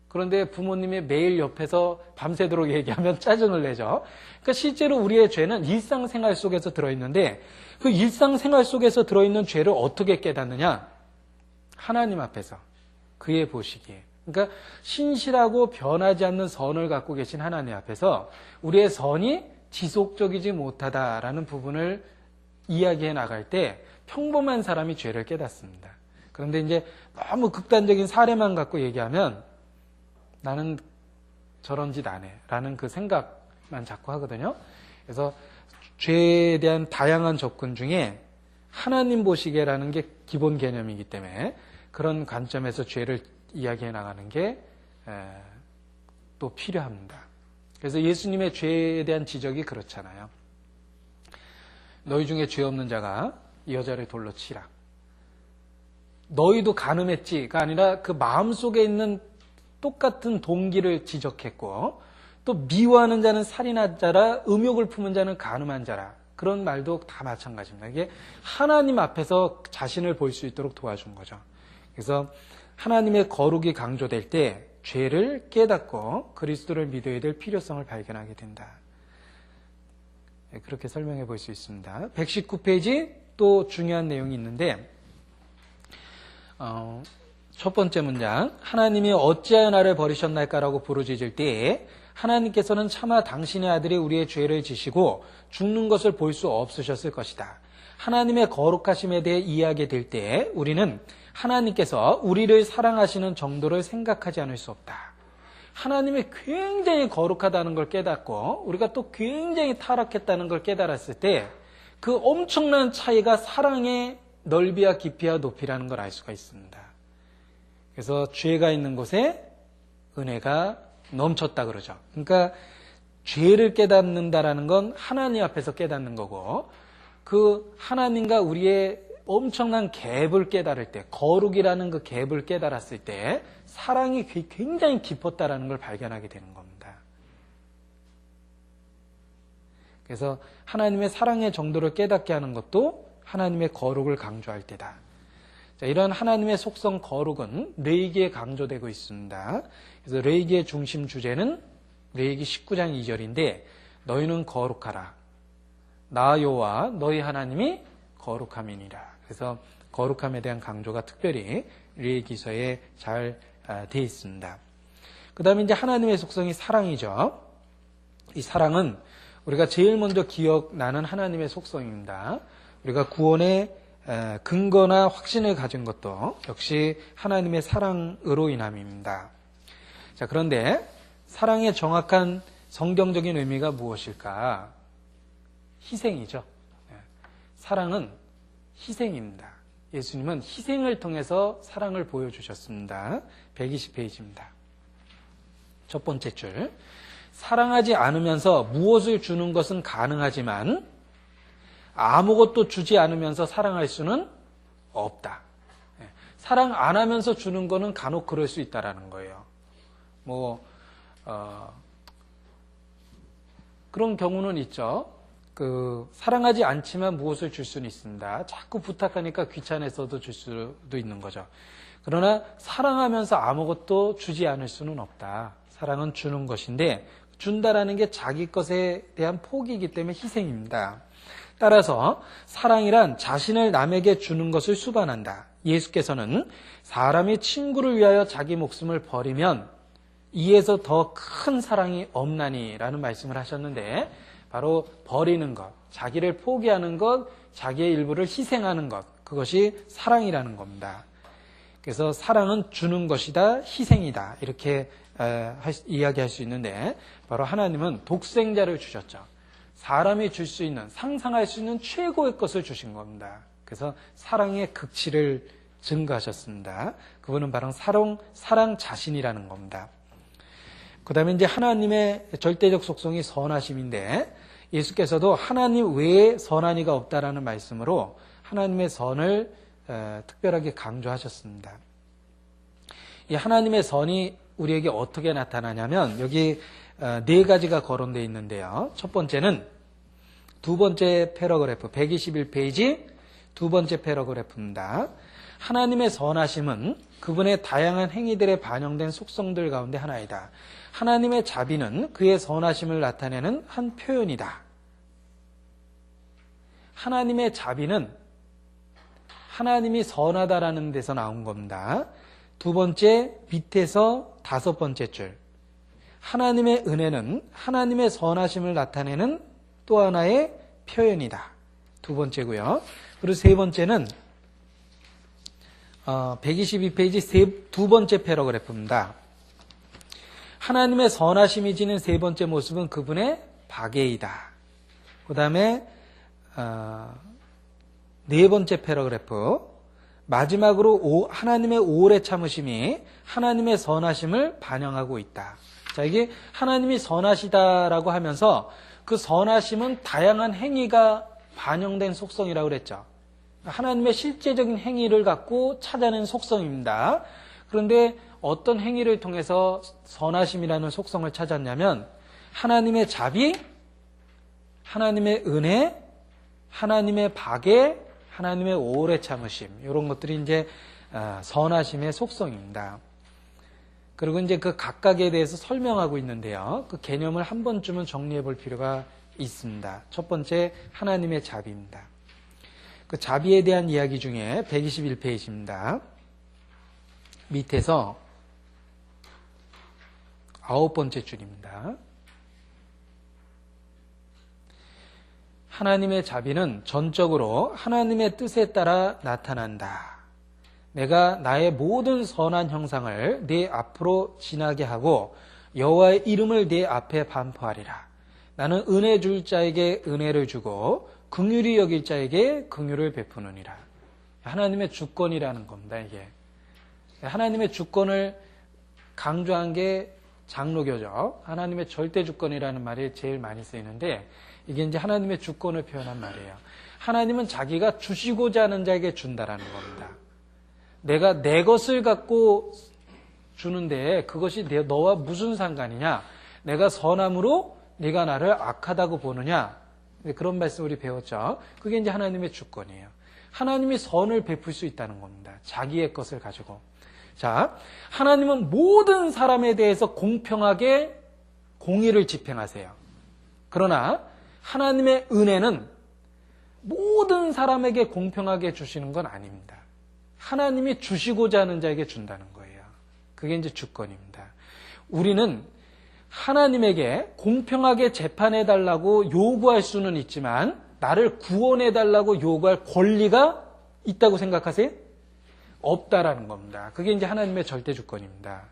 그런데 부모님이 매일 옆에서 밤새도록 얘기하면 짜증을 내죠. 그러니까 실제로 우리의 죄는 일상생활 속에서 들어있는데 그 일상생활 속에서 들어있는 죄를 어떻게 깨닫느냐? 하나님 앞에서, 그의 보시기에. 그러니까 신실하고 변하지 않는 선을 갖고 계신 하나님 앞에서 우리의 선이 지속적이지 못하다라는 부분을 이야기해 나갈 때 평범한 사람이 죄를 깨닫습니다. 그런데 이제 너무 극단적인 사례만 갖고 얘기하면 나는 저런 짓 안 해 라는 그 생각만 자꾸 하거든요. 그래서 죄에 대한 다양한 접근 중에 하나님 보시기에라는 게 기본 개념이기 때문에 그런 관점에서 죄를 이야기해 나가는 게 또 필요합니다. 그래서 예수님의 죄에 대한 지적이 그렇잖아요. 너희 중에 죄 없는 자가 이 여자를 돌로 치라. 너희도 간음했지가 아니라 그 마음속에 있는 똑같은 동기를 지적했고, 또 미워하는 자는 살인한 자라, 음욕을 품은 자는 간음한 자라. 그런 말도 다 마찬가지입니다. 이게 하나님 앞에서 자신을 볼 수 있도록 도와준 거죠. 그래서 하나님의 거룩이 강조될 때 죄를 깨닫고 그리스도를 믿어야 될 필요성을 발견하게 된다. 그렇게 설명해 볼 수 있습니다. 119페이지 또 중요한 내용이 있는데, 첫 번째 문장, 하나님이 어찌하여 나를 버리셨나이까라고 부르짖을 때에 하나님께서는 차마 당신의 아들이 우리의 죄를 지시고 죽는 것을 볼 수 없으셨을 것이다. 하나님의 거룩하심에 대해 이해하게 될 때 우리는 하나님께서 우리를 사랑하시는 정도를 생각하지 않을 수 없다. 하나님이 굉장히 거룩하다는 걸 깨닫고 우리가 또 굉장히 타락했다는 걸 깨달았을 때 그 엄청난 차이가 사랑의 넓이와 깊이와 높이라는 걸 알 수가 있습니다. 그래서 죄가 있는 곳에 은혜가 넘쳤다 그러죠. 그러니까 죄를 깨닫는다라는 건 하나님 앞에서 깨닫는 거고, 그 하나님과 우리의 엄청난 갭을 깨달을 때, 거룩이라는 그 갭을 깨달았을 때 사랑이 굉장히 깊었다라는 걸 발견하게 되는 겁니다. 그래서 하나님의 사랑의 정도를 깨닫게 하는 것도 하나님의 거룩을 강조할 때다. 자, 이런 하나님의 속성 거룩은 레위기에 강조되고 있습니다. 그래서 레위기의 중심 주제는 레위기 19장 2절인데 너희는 거룩하라. 나 여호와 너희 하나님이 거룩함이니라. 그래서 거룩함에 대한 강조가 특별히 레위기서에 잘 되어 있습니다. 그 다음에 이제 하나님의 속성이 사랑이죠. 이 사랑은 우리가 제일 먼저 기억나는 하나님의 속성입니다. 우리가 구원의 근거나 확신을 가진 것도 역시 하나님의 사랑으로 인함입니다. 자, 그런데 사랑의 정확한 성경적인 의미가 무엇일까? 희생이죠. 사랑은 희생입니다. 예수님은 희생을 통해서 사랑을 보여주셨습니다. 120페이지입니다. 첫 번째 줄. 사랑하지 않으면서 무엇을 주는 것은 가능하지만 아무것도 주지 않으면서 사랑할 수는 없다. 사랑 안 하면서 주는 거는 간혹 그럴 수 있다라는 거예요. 그런 경우는 있죠. 사랑하지 않지만 무엇을 줄 수는 있습니다. 자꾸 부탁하니까 귀찮아서도 줄 수도 있는 거죠. 그러나 사랑하면서 아무것도 주지 않을 수는 없다. 사랑은 주는 것인데 준다라는 게 자기 것에 대한 포기이기 때문에 희생입니다. 따라서 사랑이란 자신을 남에게 주는 것을 수반한다. 예수께서는 사람이 친구를 위하여 자기 목숨을 버리면 이에서 더 큰 사랑이 없나니 라는 말씀을 하셨는데, 바로 버리는 것, 자기를 포기하는 것, 자기의 일부를 희생하는 것, 그것이 사랑이라는 겁니다. 그래서 사랑은 주는 것이다, 희생이다, 이렇게 이야기할 수 있는데, 바로 하나님은 독생자를 주셨죠. 사람이 줄 수 있는, 상상할 수 있는 최고의 것을 주신 겁니다. 그래서 사랑의 극치를 증거하셨습니다. 그분은 바로 사랑 자신이라는 겁니다. 그 다음에 이제 하나님의 절대적 속성이 선하심인데, 예수께서도 하나님 외에 선한 이가 없다라는 말씀으로 하나님의 선을 특별하게 강조하셨습니다. 이 하나님의 선이 우리에게 어떻게 나타나냐면, 여기 네 가지가 거론되어 있는데요. 첫 번째는 두 번째 패러그래프, 121페이지 두 번째 패러그래프입니다. 하나님의 선하심은 그분의 다양한 행위들에 반영된 속성들 가운데 하나이다. 하나님의 자비는 그의 선하심을 나타내는 한 표현이다. 하나님의 자비는 하나님이 선하다라는 데서 나온 겁니다. 두 번째 밑에서 다섯 번째 줄. 하나님의 은혜는 하나님의 선하심을 나타내는 또 하나의 표현이다. 두 번째고요. 그리고 세 번째는 122페이지 두 번째 패러그래프입니다. 하나님의 선하심이 지닌 세 번째 모습은 그분의 박애이다. 그 다음에 네 번째 패러그래프 마지막으로 하나님의 오래 참으심이 하나님의 선하심을 반영하고 있다. 자, 이게 하나님이 선하시다라고 하면서 그 선하심은 다양한 행위가 반영된 속성이라고 그랬죠. 하나님의 실제적인 행위를 갖고 찾아낸 속성입니다. 그런데 어떤 행위를 통해서 선하심이라는 속성을 찾았냐면 하나님의 자비, 하나님의 은혜, 하나님의 박애, 하나님의 오래 참으심, 이런 것들이 이제 선하심의 속성입니다. 그리고 이제 그 각각에 대해서 설명하고 있는데요. 그 개념을 한 번쯤은 정리해 볼 필요가 있습니다. 첫 번째, 하나님의 자비입니다. 그 자비에 대한 이야기 중에 121페이지입니다. 밑에서 9번째 줄입니다. 하나님의 자비는 전적으로 하나님의 뜻에 따라 나타난다. 내가 나의 모든 선한 형상을 네 앞으로 지나게 하고 여호와의 이름을 네 앞에 반포하리라. 나는 은혜 줄 자에게 은혜를 주고 긍휼히 여길 자에게 긍휼을 베푸느니라. 하나님의 주권이라는 겁니다. 이게 하나님의 주권을 강조한 게 장로교죠. 하나님의 절대 주권이라는 말이 제일 많이 쓰이는데 이게 이제 하나님의 주권을 표현한 말이에요. 하나님은 자기가 주시고자 하는 자에게 준다라는 겁니다. 내가 내 것을 갖고 주는데 그것이 너와 무슨 상관이냐? 내가 선함으로 네가 나를 악하다고 보느냐? 그런 말씀 우리 배웠죠. 그게 이제 하나님의 주권이에요. 하나님이 선을 베풀 수 있다는 겁니다. 자기의 것을 가지고. 자, 하나님은 모든 사람에 대해서 공평하게 공의를 집행하세요. 그러나 하나님의 은혜는 모든 사람에게 공평하게 주시는 건 아닙니다. 하나님이 주시고자 하는 자에게 준다는 거예요. 그게 이제 주권입니다. 우리는 하나님에게 공평하게 재판해달라고 요구할 수는 있지만 나를 구원해달라고 요구할 권리가 있다고 생각하세요? 없다라는 겁니다. 그게 이제 하나님의 절대 주권입니다.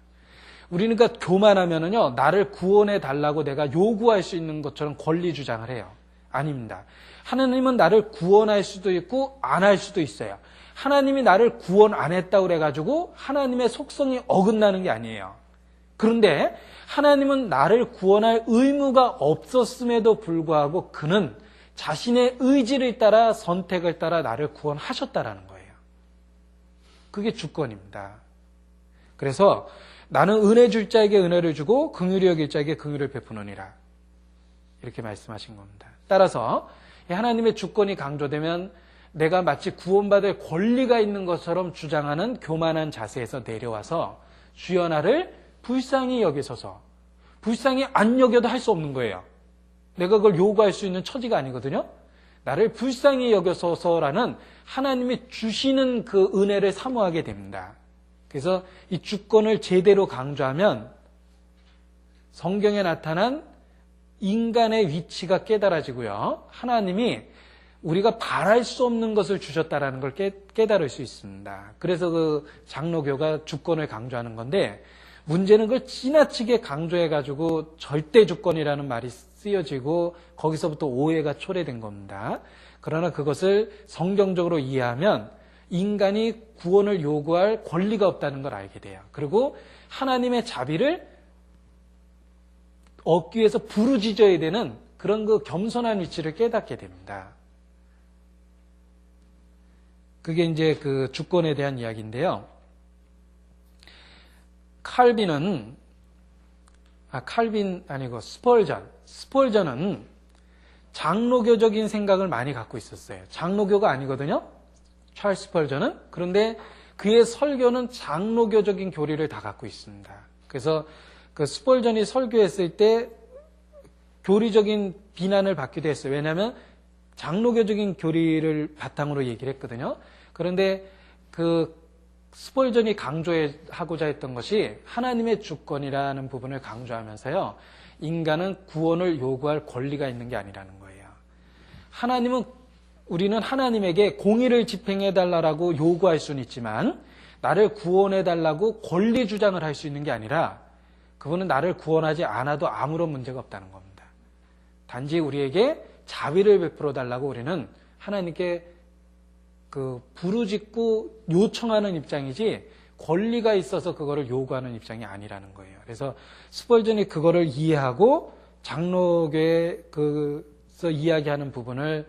우리는 그러니까 교만하면은요, 나를 구원해달라고 내가 요구할 수 있는 것처럼 권리 주장을 해요. 아닙니다. 하나님은 나를 구원할 수도 있고 안 할 수도 있어요. 하나님이 나를 구원 안 했다고 그래가지고 하나님의 속성이 어긋나는 게 아니에요. 그런데 하나님은 나를 구원할 의무가 없었음에도 불구하고 그는 자신의 의지를 따라 선택을 따라 나를 구원하셨다라는 거예요. 그게 주권입니다. 그래서 나는 은혜 줄 자에게 은혜를 주고 긍휼히 여길 자에게 긍휼을 베푸느니라. 이렇게 말씀하신 겁니다. 따라서 하나님의 주권이 강조되면 내가 마치 구원받을 권리가 있는 것처럼 주장하는 교만한 자세에서 내려와서 주여 나를 불쌍히 여기소서. 불쌍히 안 여겨도 할 수 없는 거예요. 내가 그걸 요구할 수 있는 처지가 아니거든요. 나를 불쌍히 여겨소서라는 하나님이 주시는 그 은혜를 사모하게 됩니다. 그래서 이 주권을 제대로 강조하면 성경에 나타난 인간의 위치가 깨달아지고요. 하나님이 우리가 바랄 수 없는 것을 주셨다라는 걸 깨달을 수 있습니다. 그래서 그 장로교가 주권을 강조하는 건데 문제는 그걸 지나치게 강조해가지고 절대 주권이라는 말이 쓰여지고 거기서부터 오해가 초래된 겁니다. 그러나 그것을 성경적으로 이해하면 인간이 구원을 요구할 권리가 없다는 걸 알게 돼요. 그리고 하나님의 자비를 얻기 위해서 부르짖어야 되는 그런 그 겸손한 위치를 깨닫게 됩니다. 그게 이제 그 주권에 대한 이야기인데요. 스펄전은 장로교적인 생각을 많이 갖고 있었어요. 장로교가 아니거든요. 찰스 스펄전은. 그런데 그의 설교는 장로교적인 교리를 다 갖고 있습니다. 그래서 그 스펄전이 설교했을 때 교리적인 비난을 받기도 했어요. 왜냐하면 장로교적인 교리를 바탕으로 얘기를 했거든요. 그런데 그 스펄전이 강조하고자 했던 것이 하나님의 주권이라는 부분을 강조하면서요. 인간은 구원을 요구할 권리가 있는 게 아니라는 거예요. 우리는 하나님에게 공의를 집행해달라고 요구할 수는 있지만 나를 구원해달라고 권리 주장을 할 수 있는 게 아니라 그분은 나를 구원하지 않아도 아무런 문제가 없다는 겁니다. 단지 우리에게 자비를 베풀어 달라고 우리는 하나님께 부르짖고 요청하는 입장이지 권리가 있어서 그거를 요구하는 입장이 아니라는 거예요. 그래서 스펄전이 그거를 이해하고 장로교에서 이야기하는 부분을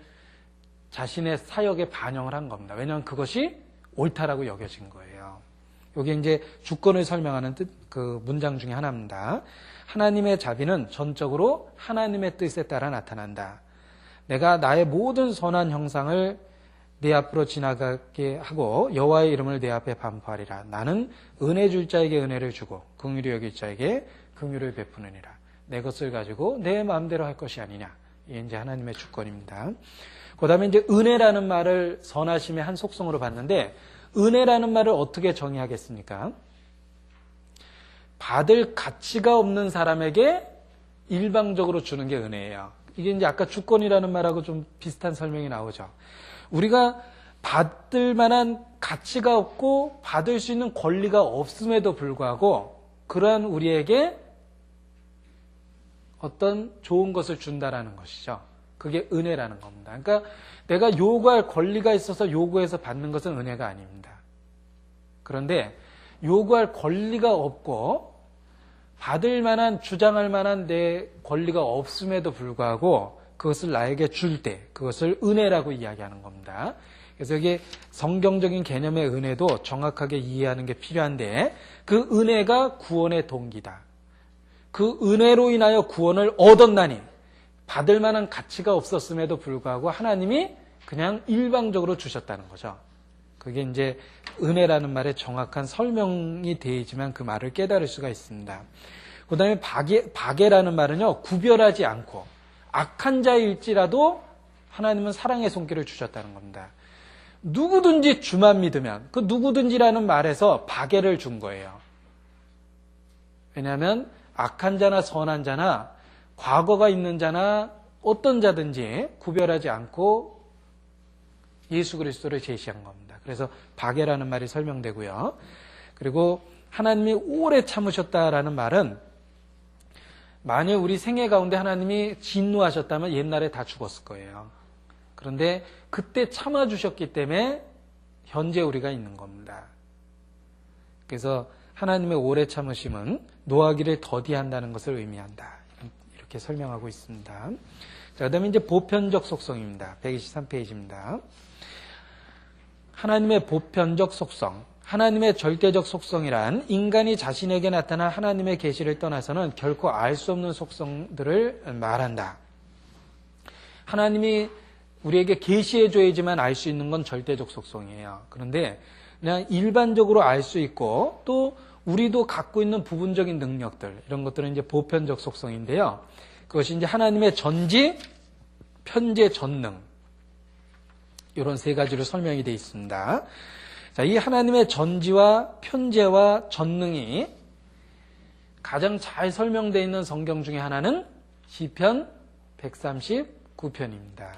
자신의 사역에 반영을 한 겁니다. 왜냐하면 그것이 옳다라고 여겨진 거예요. 이게 이제 주권을 설명하는 문장 중에 하나입니다. 하나님의 자비는 전적으로 하나님의 뜻에 따라 나타난다. 내가 나의 모든 선한 형상을 내 앞으로 지나가게 하고 여호와의 이름을 내 앞에 반포하리라. 나는 은혜 줄 자에게 은혜를 주고 긍휼히 여길 자에게 긍휼을 베푸느니라. 내 것을 가지고 내 마음대로 할 것이 아니냐. 이게 이제 하나님의 주권입니다. 그 다음에 이제 은혜라는 말을 선하심의 한 속성으로 봤는데 은혜라는 말을 어떻게 정의하겠습니까? 받을 가치가 없는 사람에게 일방적으로 주는 게 은혜예요. 이게 이제 아까 주권이라는 말하고 좀 비슷한 설명이 나오죠. 우리가 받을 만한 가치가 없고 받을 수 있는 권리가 없음에도 불구하고 그러한 우리에게 어떤 좋은 것을 준다라는 것이죠. 그게 은혜라는 겁니다. 그러니까 내가 요구할 권리가 있어서 요구해서 받는 것은 은혜가 아닙니다. 그런데 요구할 권리가 없고 받을 만한, 주장할 만한 내 권리가 없음에도 불구하고 그것을 나에게 줄 때 그것을 은혜라고 이야기하는 겁니다. 그래서 이게 성경적인 개념의 은혜도 정확하게 이해하는 게 필요한데 그 은혜가 구원의 동기다. 그 은혜로 인하여 구원을 얻었나니 받을 만한 가치가 없었음에도 불구하고 하나님이 그냥 일방적으로 주셨다는 거죠. 그게 이제 은혜라는 말의 정확한 설명이 되지만 그 말을 깨달을 수가 있습니다. 그 다음에 박애라는 말은요, 구별하지 않고 악한 자일지라도 하나님은 사랑의 손길을 주셨다는 겁니다. 누구든지 주만 믿으면 그 누구든지라는 말에서 박애를 준 거예요. 왜냐하면 악한 자나 선한 자나 과거가 있는 자나 어떤 자든지 구별하지 않고 예수 그리스도를 제시한 겁니다. 그래서 박애라는 말이 설명되고요. 그리고 하나님이 오래 참으셨다라는 말은 만일 우리 생애 가운데 하나님이 진노하셨다면 옛날에 다 죽었을 거예요. 그런데 그때 참아주셨기 때문에 현재 우리가 있는 겁니다. 그래서 하나님의 오래 참으심은 노하기를 더디한다는 것을 의미한다. 이렇게 설명하고 있습니다. 자, 그 다음에 이제 보편적 속성입니다. 123페이지입니다. 하나님의 보편적 속성, 하나님의 절대적 속성이란 인간이 자신에게 나타난 하나님의 계시를 떠나서는 결코 알 수 없는 속성들을 말한다. 하나님이 우리에게 계시해줘야지만 알 수 있는 건 절대적 속성이에요. 그런데 그냥 일반적으로 알 수 있고 또 우리도 갖고 있는 부분적인 능력들, 이런 것들은 이제 보편적 속성인데요. 그것이 이제 하나님의 전지, 편재, 전능, 이런 세 가지로 설명이 되어 있습니다. 자, 이 하나님의 전지와 편재와 전능이 가장 잘 설명되어 있는 성경 중에 하나는 시편 139편입니다.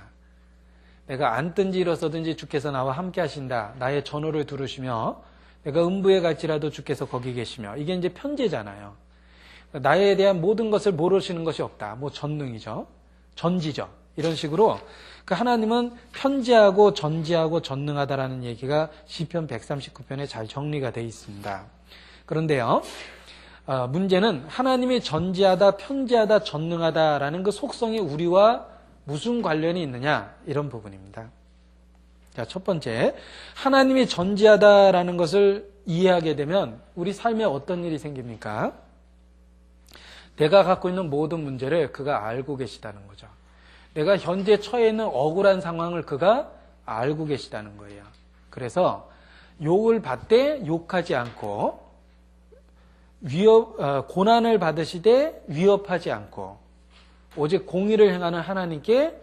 내가 앉든지 일어서든지 주께서 나와 함께 하신다. 나의 전호를 들으시며 내가 음부에 갈지라도 주께서 거기 계시며. 이게 이제 편재잖아요. 나에 대한 모든 것을 모르시는 것이 없다. 뭐 전능이죠. 전지죠. 이런 식으로 그 하나님은 편재하고 전지하고 전능하다라는 얘기가 시편 139편에 잘 정리가 되어 있습니다. 그런데요, 문제는 하나님이 전지하다, 편재하다, 전능하다라는 그 속성이 우리와 무슨 관련이 있느냐, 이런 부분입니다. 자, 첫 번째, 하나님이 전지하다라는 것을 이해하게 되면 우리 삶에 어떤 일이 생깁니까? 내가 갖고 있는 모든 문제를 그가 알고 계시다는 거죠. 내가 현재 처해 있는 억울한 상황을 그가 알고 계시다는 거예요. 그래서 욕을 받되 욕하지 않고 고난을 받으시되 위협하지 않고 오직 공의를 행하는 하나님께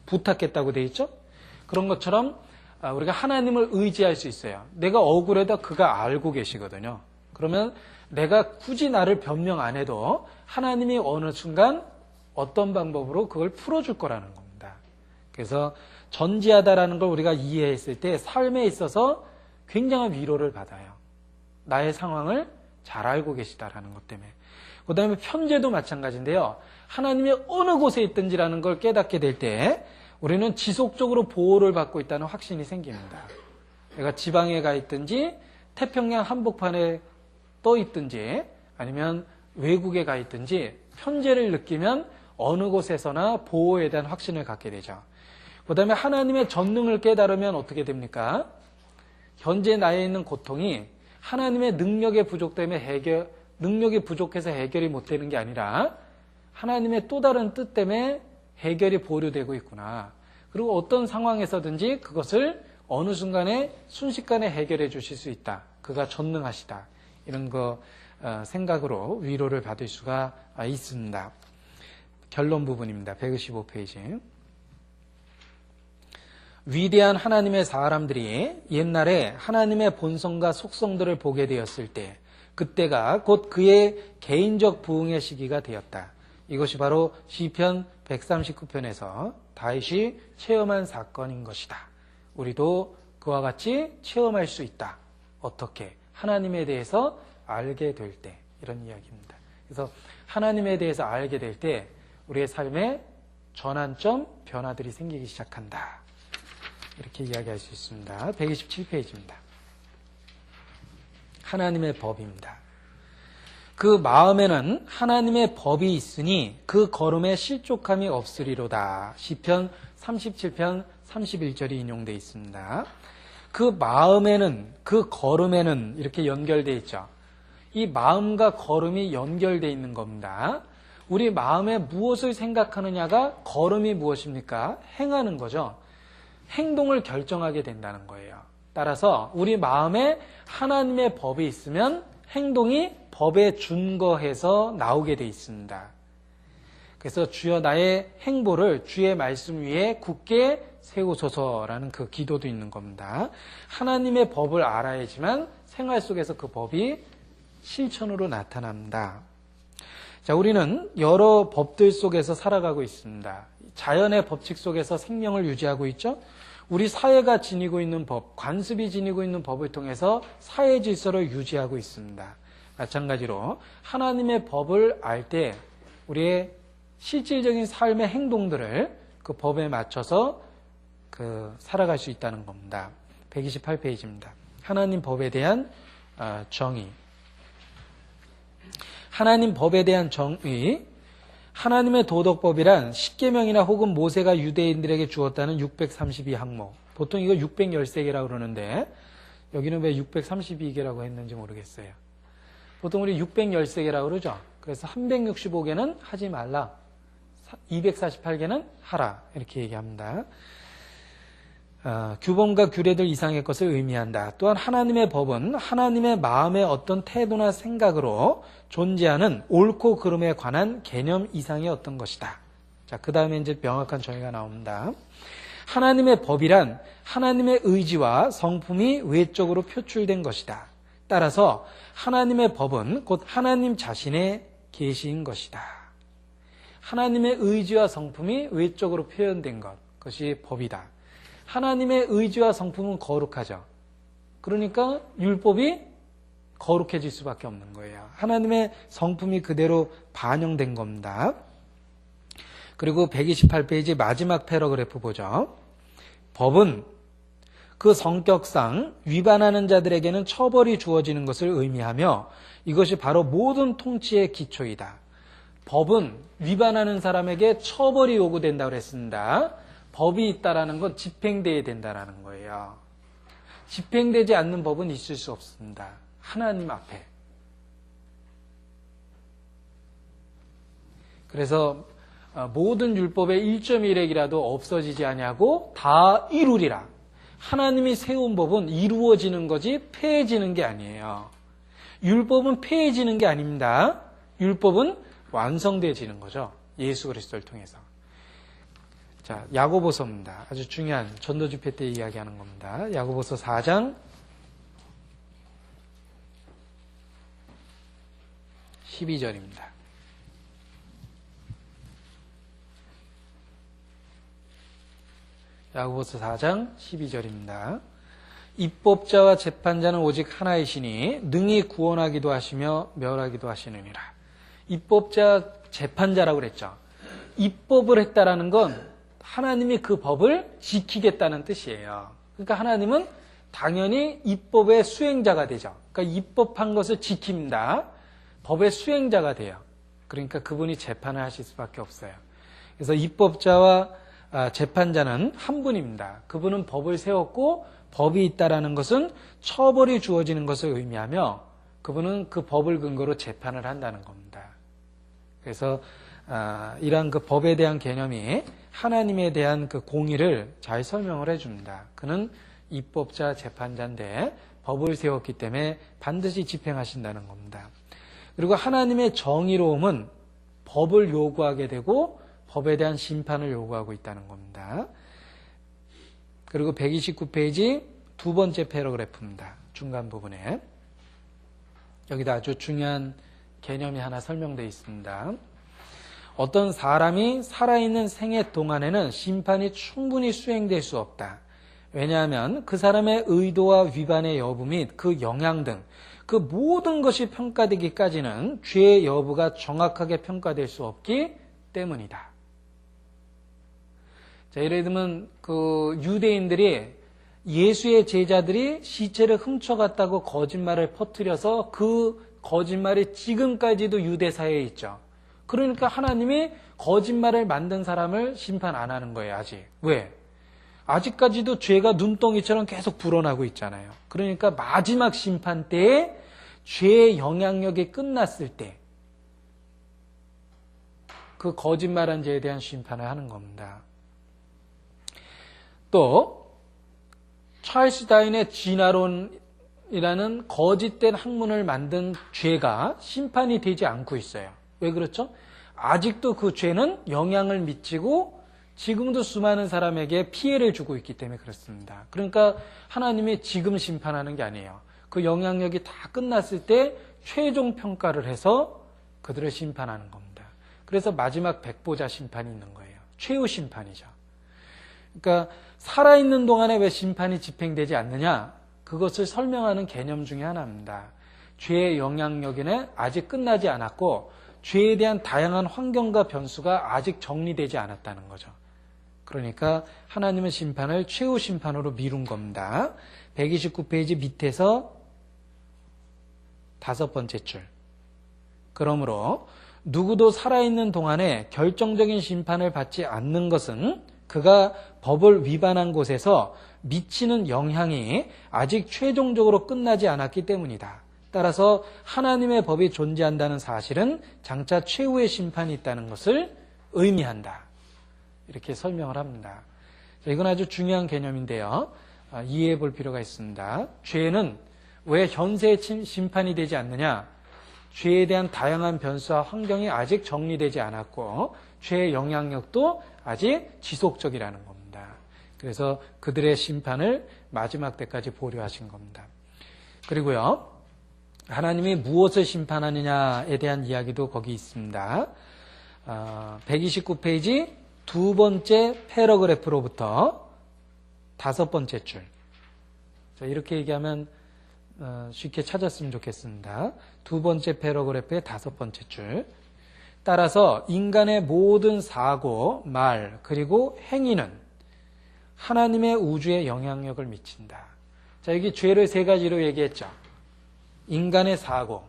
부탁했다고 되어 있죠. 그런 것처럼 우리가 하나님을 의지할 수 있어요. 내가 억울해도 그가 알고 계시거든요. 그러면 내가 굳이 나를 변명 안 해도 하나님이 어느 순간 어떤 방법으로 그걸 풀어줄 거라는 겁니다. 그래서 전지하다라는 걸 우리가 이해했을 때 삶에 있어서 굉장한 위로를 받아요. 나의 상황을 잘 알고 계시다라는 것 때문에. 그 다음에 편재도 마찬가지인데요. 하나님이 어느 곳에 있든지라는 걸 깨닫게 될 때 우리는 지속적으로 보호를 받고 있다는 확신이 생깁니다. 내가 지방에 가 있든지 태평양 한복판에 떠 있든지 아니면 외국에 가 있든지 편재를 느끼면 어느 곳에서나 보호에 대한 확신을 갖게 되죠. 그 다음에 하나님의 전능을 깨달으면 어떻게 됩니까? 현재 나에 있는 고통이 하나님의 능력의 부족 때문에 능력이 부족해서 해결이 못 되는 게 아니라 하나님의 또 다른 뜻 때문에 해결이 보류되고 있구나. 그리고 어떤 상황에서든지 그것을 어느 순간에 순식간에 해결해 주실 수 있다. 그가 전능하시다. 이런 거 생각으로 위로를 받을 수가 있습니다. 결론 부분입니다. 125페이지. 위대한 하나님의 사람들이 옛날에 하나님의 본성과 속성들을 보게 되었을 때 그때가 곧 그의 개인적 부흥의 시기가 되었다. 이것이 바로 시편 139편에서 다윗이 체험한 사건인 것이다. 우리도 그와 같이 체험할 수 있다. 어떻게? 하나님에 대해서 알게 될 때. 이런 이야기입니다. 그래서 하나님에 대해서 알게 될 때 우리의 삶에 전환점, 변화들이 생기기 시작한다. 이렇게 이야기할 수 있습니다. 127페이지입니다. 하나님의 법입니다. 그 마음에는 하나님의 법이 있으니 그 걸음에 실족함이 없으리로다. 시편 37편 31절이 인용되어 있습니다. 그 마음에는, 그 걸음에는 이렇게 연결되어 있죠. 이 마음과 걸음이 연결되어 있는 겁니다. 우리 마음에 무엇을 생각하느냐가 걸음이 무엇입니까? 행하는 거죠. 행동을 결정하게 된다는 거예요. 따라서 우리 마음에 하나님의 법이 있으면 행동이 법에 준거해서 나오게 돼 있습니다. 그래서 주여 나의 행보를 주의 말씀 위에 굳게 세우소서라는 그 기도도 있는 겁니다. 하나님의 법을 알아야지만 생활 속에서 그 법이 실천으로 나타납니다. 자, 우리는 여러 법들 속에서 살아가고 있습니다. 자연의 법칙 속에서 생명을 유지하고 있죠. 우리 사회가 지니고 있는 법, 관습이 지니고 있는 법을 통해서 사회 질서를 유지하고 있습니다. 마찬가지로 하나님의 법을 알 때 우리의 실질적인 삶의 행동들을 그 법에 맞춰서 살아갈 수 있다는 겁니다. 128페이지입니다. 하나님 법에 대한 정의. 하나님 법에 대한 정의. 하나님의 도덕법이란 십계명이나 혹은 모세가 유대인들에게 주었다는 632항목. 보통 이거 613개라고 그러는데 여기는 왜 632개라고 했는지 모르겠어요. 보통 우리 613개라고 그러죠. 그래서 365개는 하지 말라. 248개는 하라. 이렇게 얘기합니다. 규범과 규례들 이상의 것을 의미한다. 또한 하나님의 법은 하나님의 마음의 어떤 태도나 생각으로 존재하는 옳고 그름에 관한 개념 이상의 어떤 것이다. 자, 그 다음에 이제 명확한 정의가 나옵니다. 하나님의 법이란 하나님의 의지와 성품이 외적으로 표출된 것이다. 따라서 하나님의 법은 곧 하나님 자신의 계시인 것이다. 하나님의 의지와 성품이 외적으로 표현된 것, 그것이 법이다. 하나님의 의지와 성품은 거룩하죠. 그러니까 율법이 거룩해질 수밖에 없는 거예요. 하나님의 성품이 그대로 반영된 겁니다. 그리고 128페이지 마지막 패러그래프 보죠. 법은 그 성격상 위반하는 자들에게는 처벌이 주어지는 것을 의미하며 이것이 바로 모든 통치의 기초이다. 법은 위반하는 사람에게 처벌이 요구된다고 그랬습니다. 법이 있다라는 건 집행돼야 된다라는 거예요. 집행되지 않는 법은 있을 수 없습니다. 하나님 앞에. 그래서 모든 율법의 1.1핵이라도 없어지지 아니하고 다 이루리라. 하나님이 세운 법은 이루어지는 거지 폐해지는 게 아니에요. 율법은 폐해지는 게 아닙니다. 율법은 완성되어지는 거죠. 예수 그리스도를 통해서. 자, 야고보서입니다. 아주 중요한 전도 집회 때 이야기하는 겁니다. 야고보서 4장 12절입니다. 야고보서 4장 12절입니다. 입법자와 재판자는 오직 하나이시니 능히 구원하기도 하시며 멸하기도 하시느니라. 입법자, 재판자라고 그랬죠. 입법을 했다라는 건 하나님이 그 법을 지키겠다는 뜻이에요. 그러니까 하나님은 당연히 입법의 수행자가 되죠. 그러니까 입법한 것을 지킵니다. 법의 수행자가 돼요. 그러니까 그분이 재판을 하실 수밖에 없어요. 그래서 입법자와 재판자는 한 분입니다. 그분은 법을 세웠고 법이 있다라는 것은 처벌이 주어지는 것을 의미하며 그분은 그 법을 근거로 재판을 한다는 겁니다. 그래서 이러한 그 법에 대한 개념이 하나님에 대한 그 공의를 잘 설명을 해줍니다. 그는 입법자 재판자인데 법을 세웠기 때문에 반드시 집행하신다는 겁니다. 그리고 하나님의 정의로움은 법을 요구하게 되고 법에 대한 심판을 요구하고 있다는 겁니다. 그리고 129페이지 두 번째 패러그래프입니다. 중간 부분에 여기다 아주 중요한 개념이 하나 설명되어 있습니다. 어떤 사람이 살아있는 생애 동안에는 심판이 충분히 수행될 수 없다. 왜냐하면 그 사람의 의도와 위반의 여부 및 그 영향 등 그 모든 것이 평가되기까지는 죄의 여부가 정확하게 평가될 수 없기 때문이다. 자, 예를 들면 그 유대인들이 예수의 제자들이 시체를 훔쳐갔다고 거짓말을 퍼뜨려서 그 거짓말이 지금까지도 유대사회에 있죠. 그러니까 하나님이 거짓말을 만든 사람을 심판 안 하는 거예요, 아직. 왜? 아직까지도 죄가 눈덩이처럼 계속 불어나고 있잖아요. 그러니까 마지막 심판 때에 죄의 영향력이 끝났을 때 그 거짓말한 죄에 대한 심판을 하는 겁니다. 또 찰스 다윈의 진화론이라는 거짓된 학문을 만든 죄가 심판이 되지 않고 있어요. 왜 그렇죠? 아직도 그 죄는 영향을 미치고 지금도 수많은 사람에게 피해를 주고 있기 때문에 그렇습니다. 그러니까 하나님이 지금 심판하는 게 아니에요. 그 영향력이 다 끝났을 때 최종 평가를 해서 그들을 심판하는 겁니다. 그래서 마지막 백보자 심판이 있는 거예요. 최후 심판이죠. 그러니까 살아있는 동안에 왜 심판이 집행되지 않느냐? 그것을 설명하는 개념 중에 하나입니다. 죄의 영향력에는 아직 끝나지 않았고 죄에 대한 다양한 환경과 변수가 아직 정리되지 않았다는 거죠. 그러니까 하나님은 심판을 최후 심판으로 미룬 겁니다. 129페이지 밑에서 다섯 번째 줄. 그러므로 누구도 살아있는 동안에 결정적인 심판을 받지 않는 것은 그가 법을 위반한 곳에서 미치는 영향이 아직 최종적으로 끝나지 않았기 때문이다. 따라서 하나님의 법이 존재한다는 사실은 장차 최후의 심판이 있다는 것을 의미한다. 이렇게 설명을 합니다. 이건 아주 중요한 개념인데요. 이해해 볼 필요가 있습니다. 죄는 왜 현세의 심판이 되지 않느냐? 죄에 대한 다양한 변수와 환경이 아직 정리되지 않았고 죄의 영향력도 아직 지속적이라는 겁니다. 그래서 그들의 심판을 마지막 때까지 보류하신 겁니다. 그리고요. 하나님이 무엇을 심판하느냐에 대한 이야기도 거기 있습니다. 129페이지 두 번째 패러그래프로부터 다섯 번째 줄. 자, 이렇게 얘기하면 쉽게 찾았으면 좋겠습니다. 두 번째 패러그래프의 다섯 번째 줄. 따라서 인간의 모든 사고, 말, 그리고 행위는 하나님의 우주에 영향력을 미친다. 자, 여기 죄를 세 가지로 얘기했죠. 인간의 사고,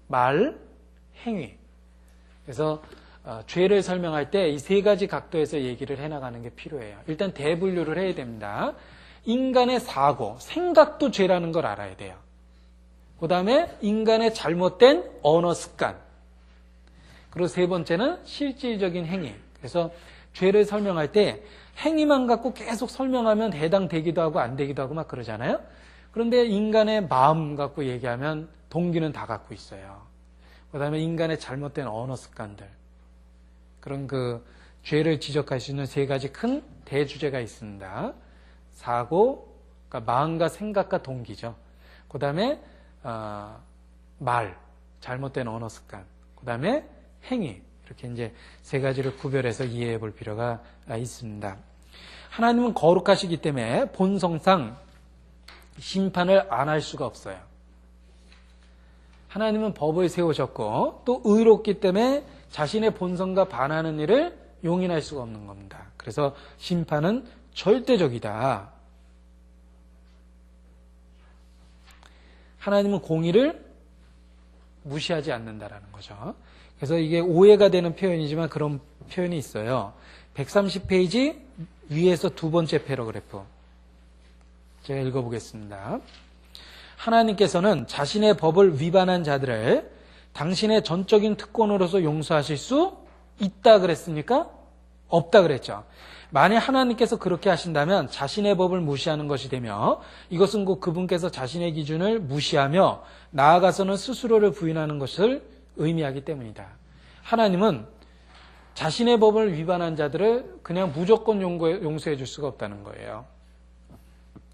말, 행위. 그래서 죄를 설명할 때 이 세 가지 각도에서 얘기를 해나가는 게 필요해요. 일단 대분류를 해야 됩니다. 인간의 사고, 생각도 죄라는 걸 알아야 돼요. 그 다음에 인간의 잘못된 언어 습관. 그리고 세 번째는 실질적인 행위. 그래서 죄를 설명할 때 행위만 갖고 계속 설명하면 해당되기도 하고 안 되기도 하고 막 그러잖아요. 그런데 인간의 마음 갖고 얘기하면 동기는 다 갖고 있어요. 그 다음에 인간의 잘못된 언어 습관들. 그런 그 죄를 지적할 수 있는 세 가지 큰 대주제가 있습니다. 사고, 그러니까 마음과 생각과 동기죠. 그 다음에 말, 잘못된 언어 습관, 그 다음에 행위, 이렇게 이제 세 가지를 구별해서 이해해 볼 필요가 있습니다. 하나님은 거룩하시기 때문에 본성상 심판을 안 할 수가 없어요. 하나님은 법을 세우셨고 또 의롭기 때문에 자신의 본성과 반하는 일을 용인할 수가 없는 겁니다. 그래서 심판은 절대적이다. 하나님은 공의를 무시하지 않는다라는 거죠. 그래서 이게 오해가 되는 표현이지만 그런 표현이 있어요. 130페이지 위에서 두 번째 패러그래프. 제가 읽어보겠습니다. 하나님께서는 자신의 법을 위반한 자들을 당신의 전적인 특권으로서 용서하실 수 있다 그랬습니까? 없다 그랬죠. 만약 하나님께서 그렇게 하신다면 자신의 법을 무시하는 것이 되며 이것은 곧 그분께서 자신의 기준을 무시하며 나아가서는 스스로를 부인하는 것을 의미하기 때문이다. 하나님은 자신의 법을 위반한 자들을 그냥 무조건 용서해 줄 수가 없다는 거예요.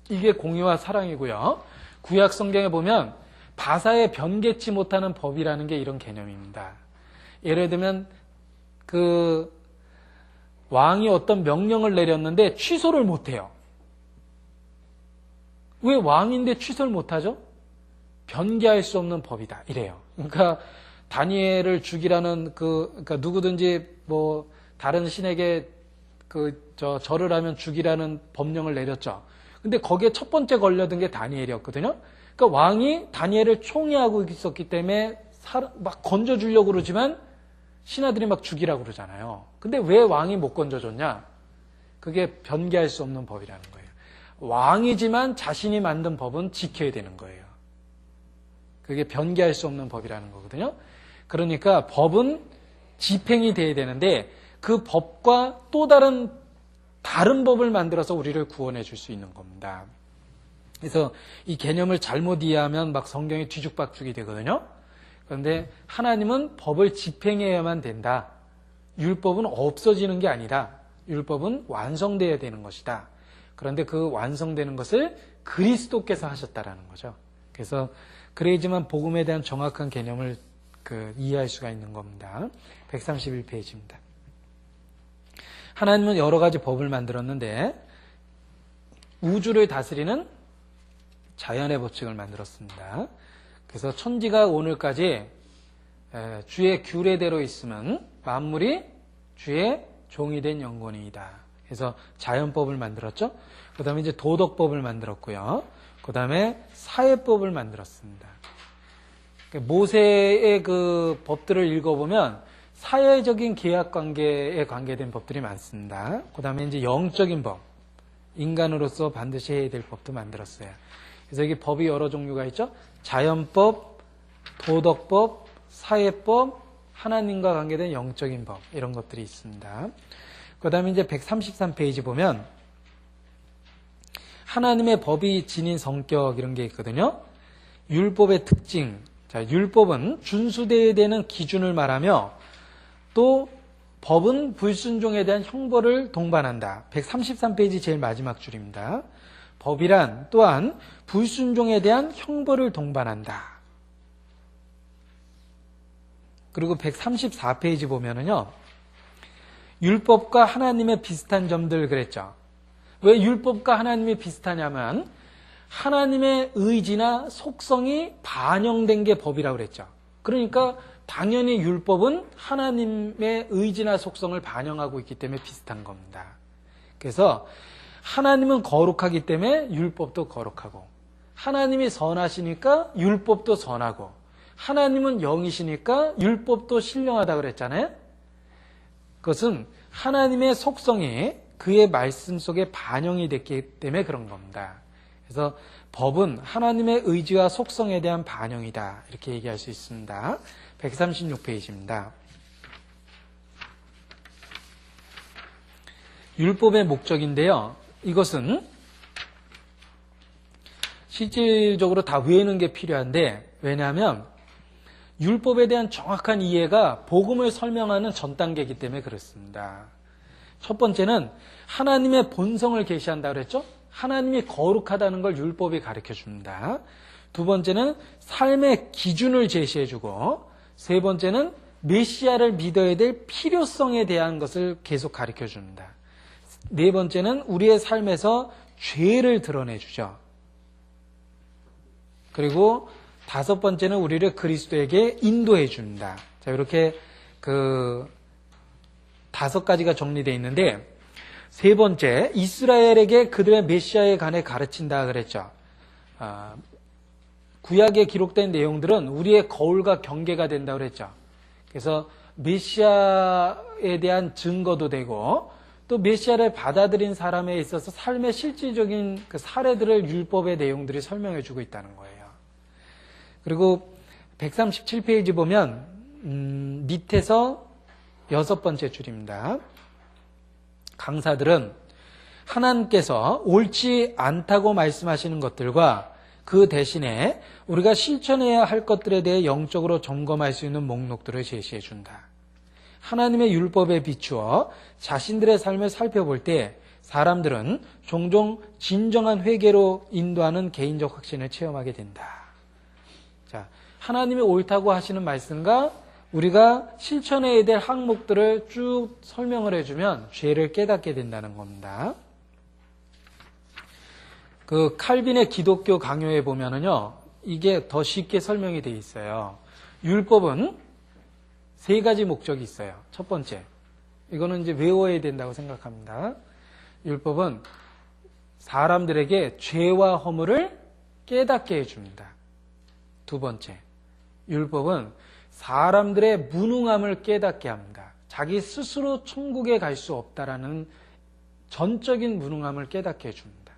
이게 공의와 사랑이고요. 구약 성경에 보면 바사에 변개치 못하는 법이라는 게 이런 개념입니다. 예를 들면 그 왕이 어떤 명령을 내렸는데 취소를 못해요. 왜 왕인데 취소를 못하죠? 변개할 수 없는 법이다. 이래요. 그러니까 다니엘을 죽이라는 그러니까 누구든지 뭐 다른 신에게 절을 하면 죽이라는 법령을 내렸죠. 근데 거기에 첫 번째 걸려든 게 다니엘이었거든요. 그러니까 왕이 다니엘을 총애하고 있었기 때문에 막 건져주려고 그러지만 신하들이 막 죽이라고 그러잖아요. 근데 왜 왕이 못 건져줬냐? 그게 변개할 수 없는 법이라는 거예요. 왕이지만 자신이 만든 법은 지켜야 되는 거예요. 그게 변개할 수 없는 법이라는 거거든요. 그러니까 법은 집행이 돼야 되는데 그 법과 또 다른 법을 만들어서 우리를 구원해 줄 수 있는 겁니다. 그래서 이 개념을 잘못 이해하면 막 성경이 뒤죽박죽이 되거든요. 그런데 하나님은 법을 집행해야만 된다. 율법은 없어지는 게 아니다. 율법은 완성되어야 되는 것이다. 그런데 그 완성되는 것을 그리스도께서 하셨다라는 거죠. 그래서 그래야지만 복음에 대한 정확한 개념을 이해할 수가 있는 겁니다. 131페이지입니다. 하나님은 여러 가지 법을 만들었는데 우주를 다스리는 자연의 법칙을 만들었습니다. 그래서 천지가 오늘까지 주의 규례대로 있으면 만물이 주의 종이 된 영혼이다. 그래서 자연법을 만들었죠. 그 다음에 이제 도덕법을 만들었고요. 그 다음에 사회법을 만들었습니다. 모세의 그 법들을 읽어보면 사회적인 계약관계에 관계된 법들이 많습니다. 그 다음에 이제 영적인 법, 인간으로서 반드시 해야 될 법도 만들었어요. 그래서 여기 법이 여러 종류가 있죠. 자연법, 도덕법, 사회법, 하나님과 관계된 영적인 법, 이런 것들이 있습니다. 그 다음에 이제 133페이지 보면 하나님의 법이 지닌 성격 이런 게 있거든요. 율법의 특징. 자, 율법은 준수되어야 되는 기준을 말하며 또 법은 불순종에 대한 형벌을 동반한다. 133페이지 제일 마지막 줄입니다. 법이란 또한 불순종에 대한 형벌을 동반한다. 그리고 134페이지 보면은요. 율법과 하나님의 비슷한 점들 그랬죠. 왜 율법과 하나님이 비슷하냐면 하나님의 의지나 속성이 반영된 게 법이라고 그랬죠. 그러니까 당연히 율법은 하나님의 의지나 속성을 반영하고 있기 때문에 비슷한 겁니다. 그래서 하나님은 거룩하기 때문에 율법도 거룩하고 하나님이 선하시니까 율법도 선하고 하나님은 영이시니까 율법도 신령하다고 그랬잖아요. 그것은 하나님의 속성이 그의 말씀 속에 반영이 됐기 때문에 그런 겁니다. 그래서 법은 하나님의 의지와 속성에 대한 반영이다. 이렇게 얘기할 수 있습니다. 136페이지입니다. 율법의 목적인데요. 이것은 실질적으로 다 외우는 게 필요한데 왜냐하면 율법에 대한 정확한 이해가 복음을 설명하는 전 단계이기 때문에 그렇습니다. 첫 번째는 하나님의 본성을 계시한다 그랬죠? 하나님이 거룩하다는 걸 율법이 가르쳐 줍니다. 두 번째는 삶의 기준을 제시해 주고, 세 번째는 메시아를 믿어야 될 필요성에 대한 것을 계속 가르쳐 줍니다. 네 번째는 우리의 삶에서 죄를 드러내 주죠. 그리고 다섯 번째는 우리를 그리스도에게 인도해 줍니다. 자, 이렇게 다섯 가지가 정리되어 있는데, 세 번째, 이스라엘에게 그들의 메시아에 관해 가르친다 그랬죠. 구약에 기록된 내용들은 우리의 거울과 경계가 된다 그랬죠. 그래서 메시아에 대한 증거도 되고, 또 메시아를 받아들인 사람에 있어서 삶의 실질적인 그 사례들을 율법의 내용들이 설명해 주고 있다는 거예요. 그리고 137페이지 보면 밑에서 여섯 번째 줄입니다. 강사들은 하나님께서 옳지 않다고 말씀하시는 것들과 그 대신에 우리가 실천해야 할 것들에 대해 영적으로 점검할 수 있는 목록들을 제시해 준다. 하나님의 율법에 비추어 자신들의 삶을 살펴볼 때 사람들은 종종 진정한 회개로 인도하는 개인적 확신을 체험하게 된다. 자, 하나님이 옳다고 하시는 말씀과 우리가 실천해야 될 항목들을 쭉 설명을 해주면 죄를 깨닫게 된다는 겁니다. 그 칼빈의 기독교 강요에 보면은요, 이게 더 쉽게 설명이 되어 있어요. 율법은 세 가지 목적이 있어요. 첫 번째, 이거는 이제 외워야 된다고 생각합니다. 율법은 사람들에게 죄와 허물을 깨닫게 해줍니다. 두 번째, 율법은 사람들의 무능함을 깨닫게 합니다. 자기 스스로 천국에 갈 수 없다라는 전적인 무능함을 깨닫게 해줍니다.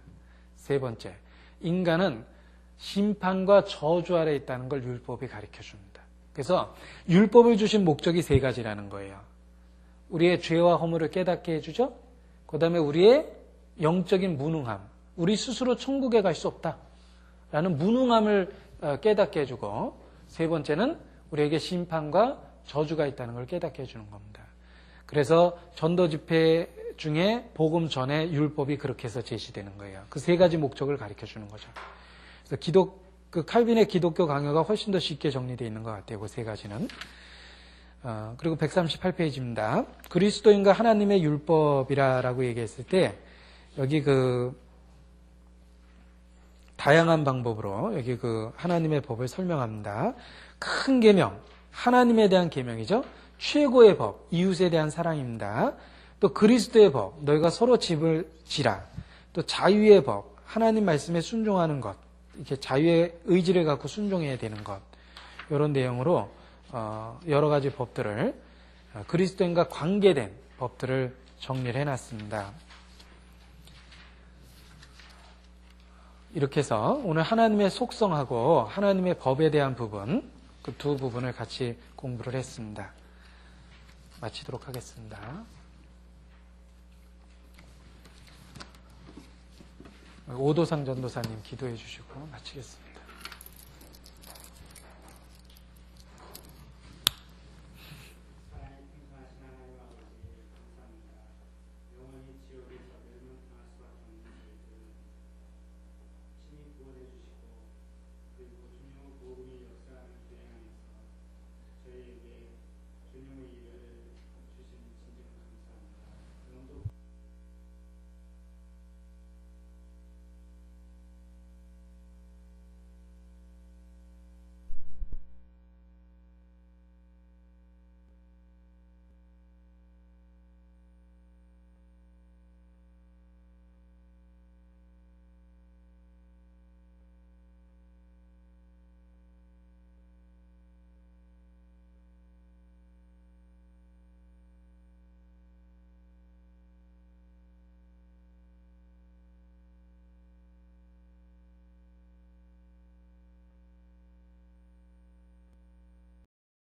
세 번째, 인간은 심판과 저주 아래 있다는 걸 율법이 가르쳐 줍니다. 그래서 율법을 주신 목적이 세 가지라는 거예요. 우리의 죄와 허물을 깨닫게 해주죠. 그 다음에 우리의 영적인 무능함, 우리 스스로 천국에 갈 수 없다라는 무능함을 깨닫게 해주고, 세 번째는 우리에게 심판과 저주가 있다는 걸 깨닫게 해주는 겁니다. 그래서 전도 집회 중에 복음 전에 율법이 그렇게 해서 제시되는 거예요. 그 세 가지 목적을 가르쳐 주는 거죠. 그래서 칼빈의 기독교 강요가 훨씬 더 쉽게 정리되어 있는 것 같아요. 그 세 가지는. 그리고 138페이지입니다. 그리스도인과 하나님의 율법이라고 얘기했을 때 여기 다양한 방법으로 여기 하나님의 법을 설명합니다. 큰 계명, 하나님에 대한 계명이죠. 최고의 법, 이웃에 대한 사랑입니다. 또 그리스도의 법, 너희가 서로 집을 지라. 또 자유의 법, 하나님 말씀에 순종하는 것, 이렇게 자유의 의지를 갖고 순종해야 되는 것, 이런 내용으로 여러 가지 법들을 그리스도인과 관계된 법들을 정리를 해놨습니다. 이렇게 해서 오늘 하나님의 속성하고 하나님의 법에 대한 부분, 그 두 부분을 같이 공부를 했습니다. 마치도록 하겠습니다. 오도상 전도사님 기도해 주시고 마치겠습니다.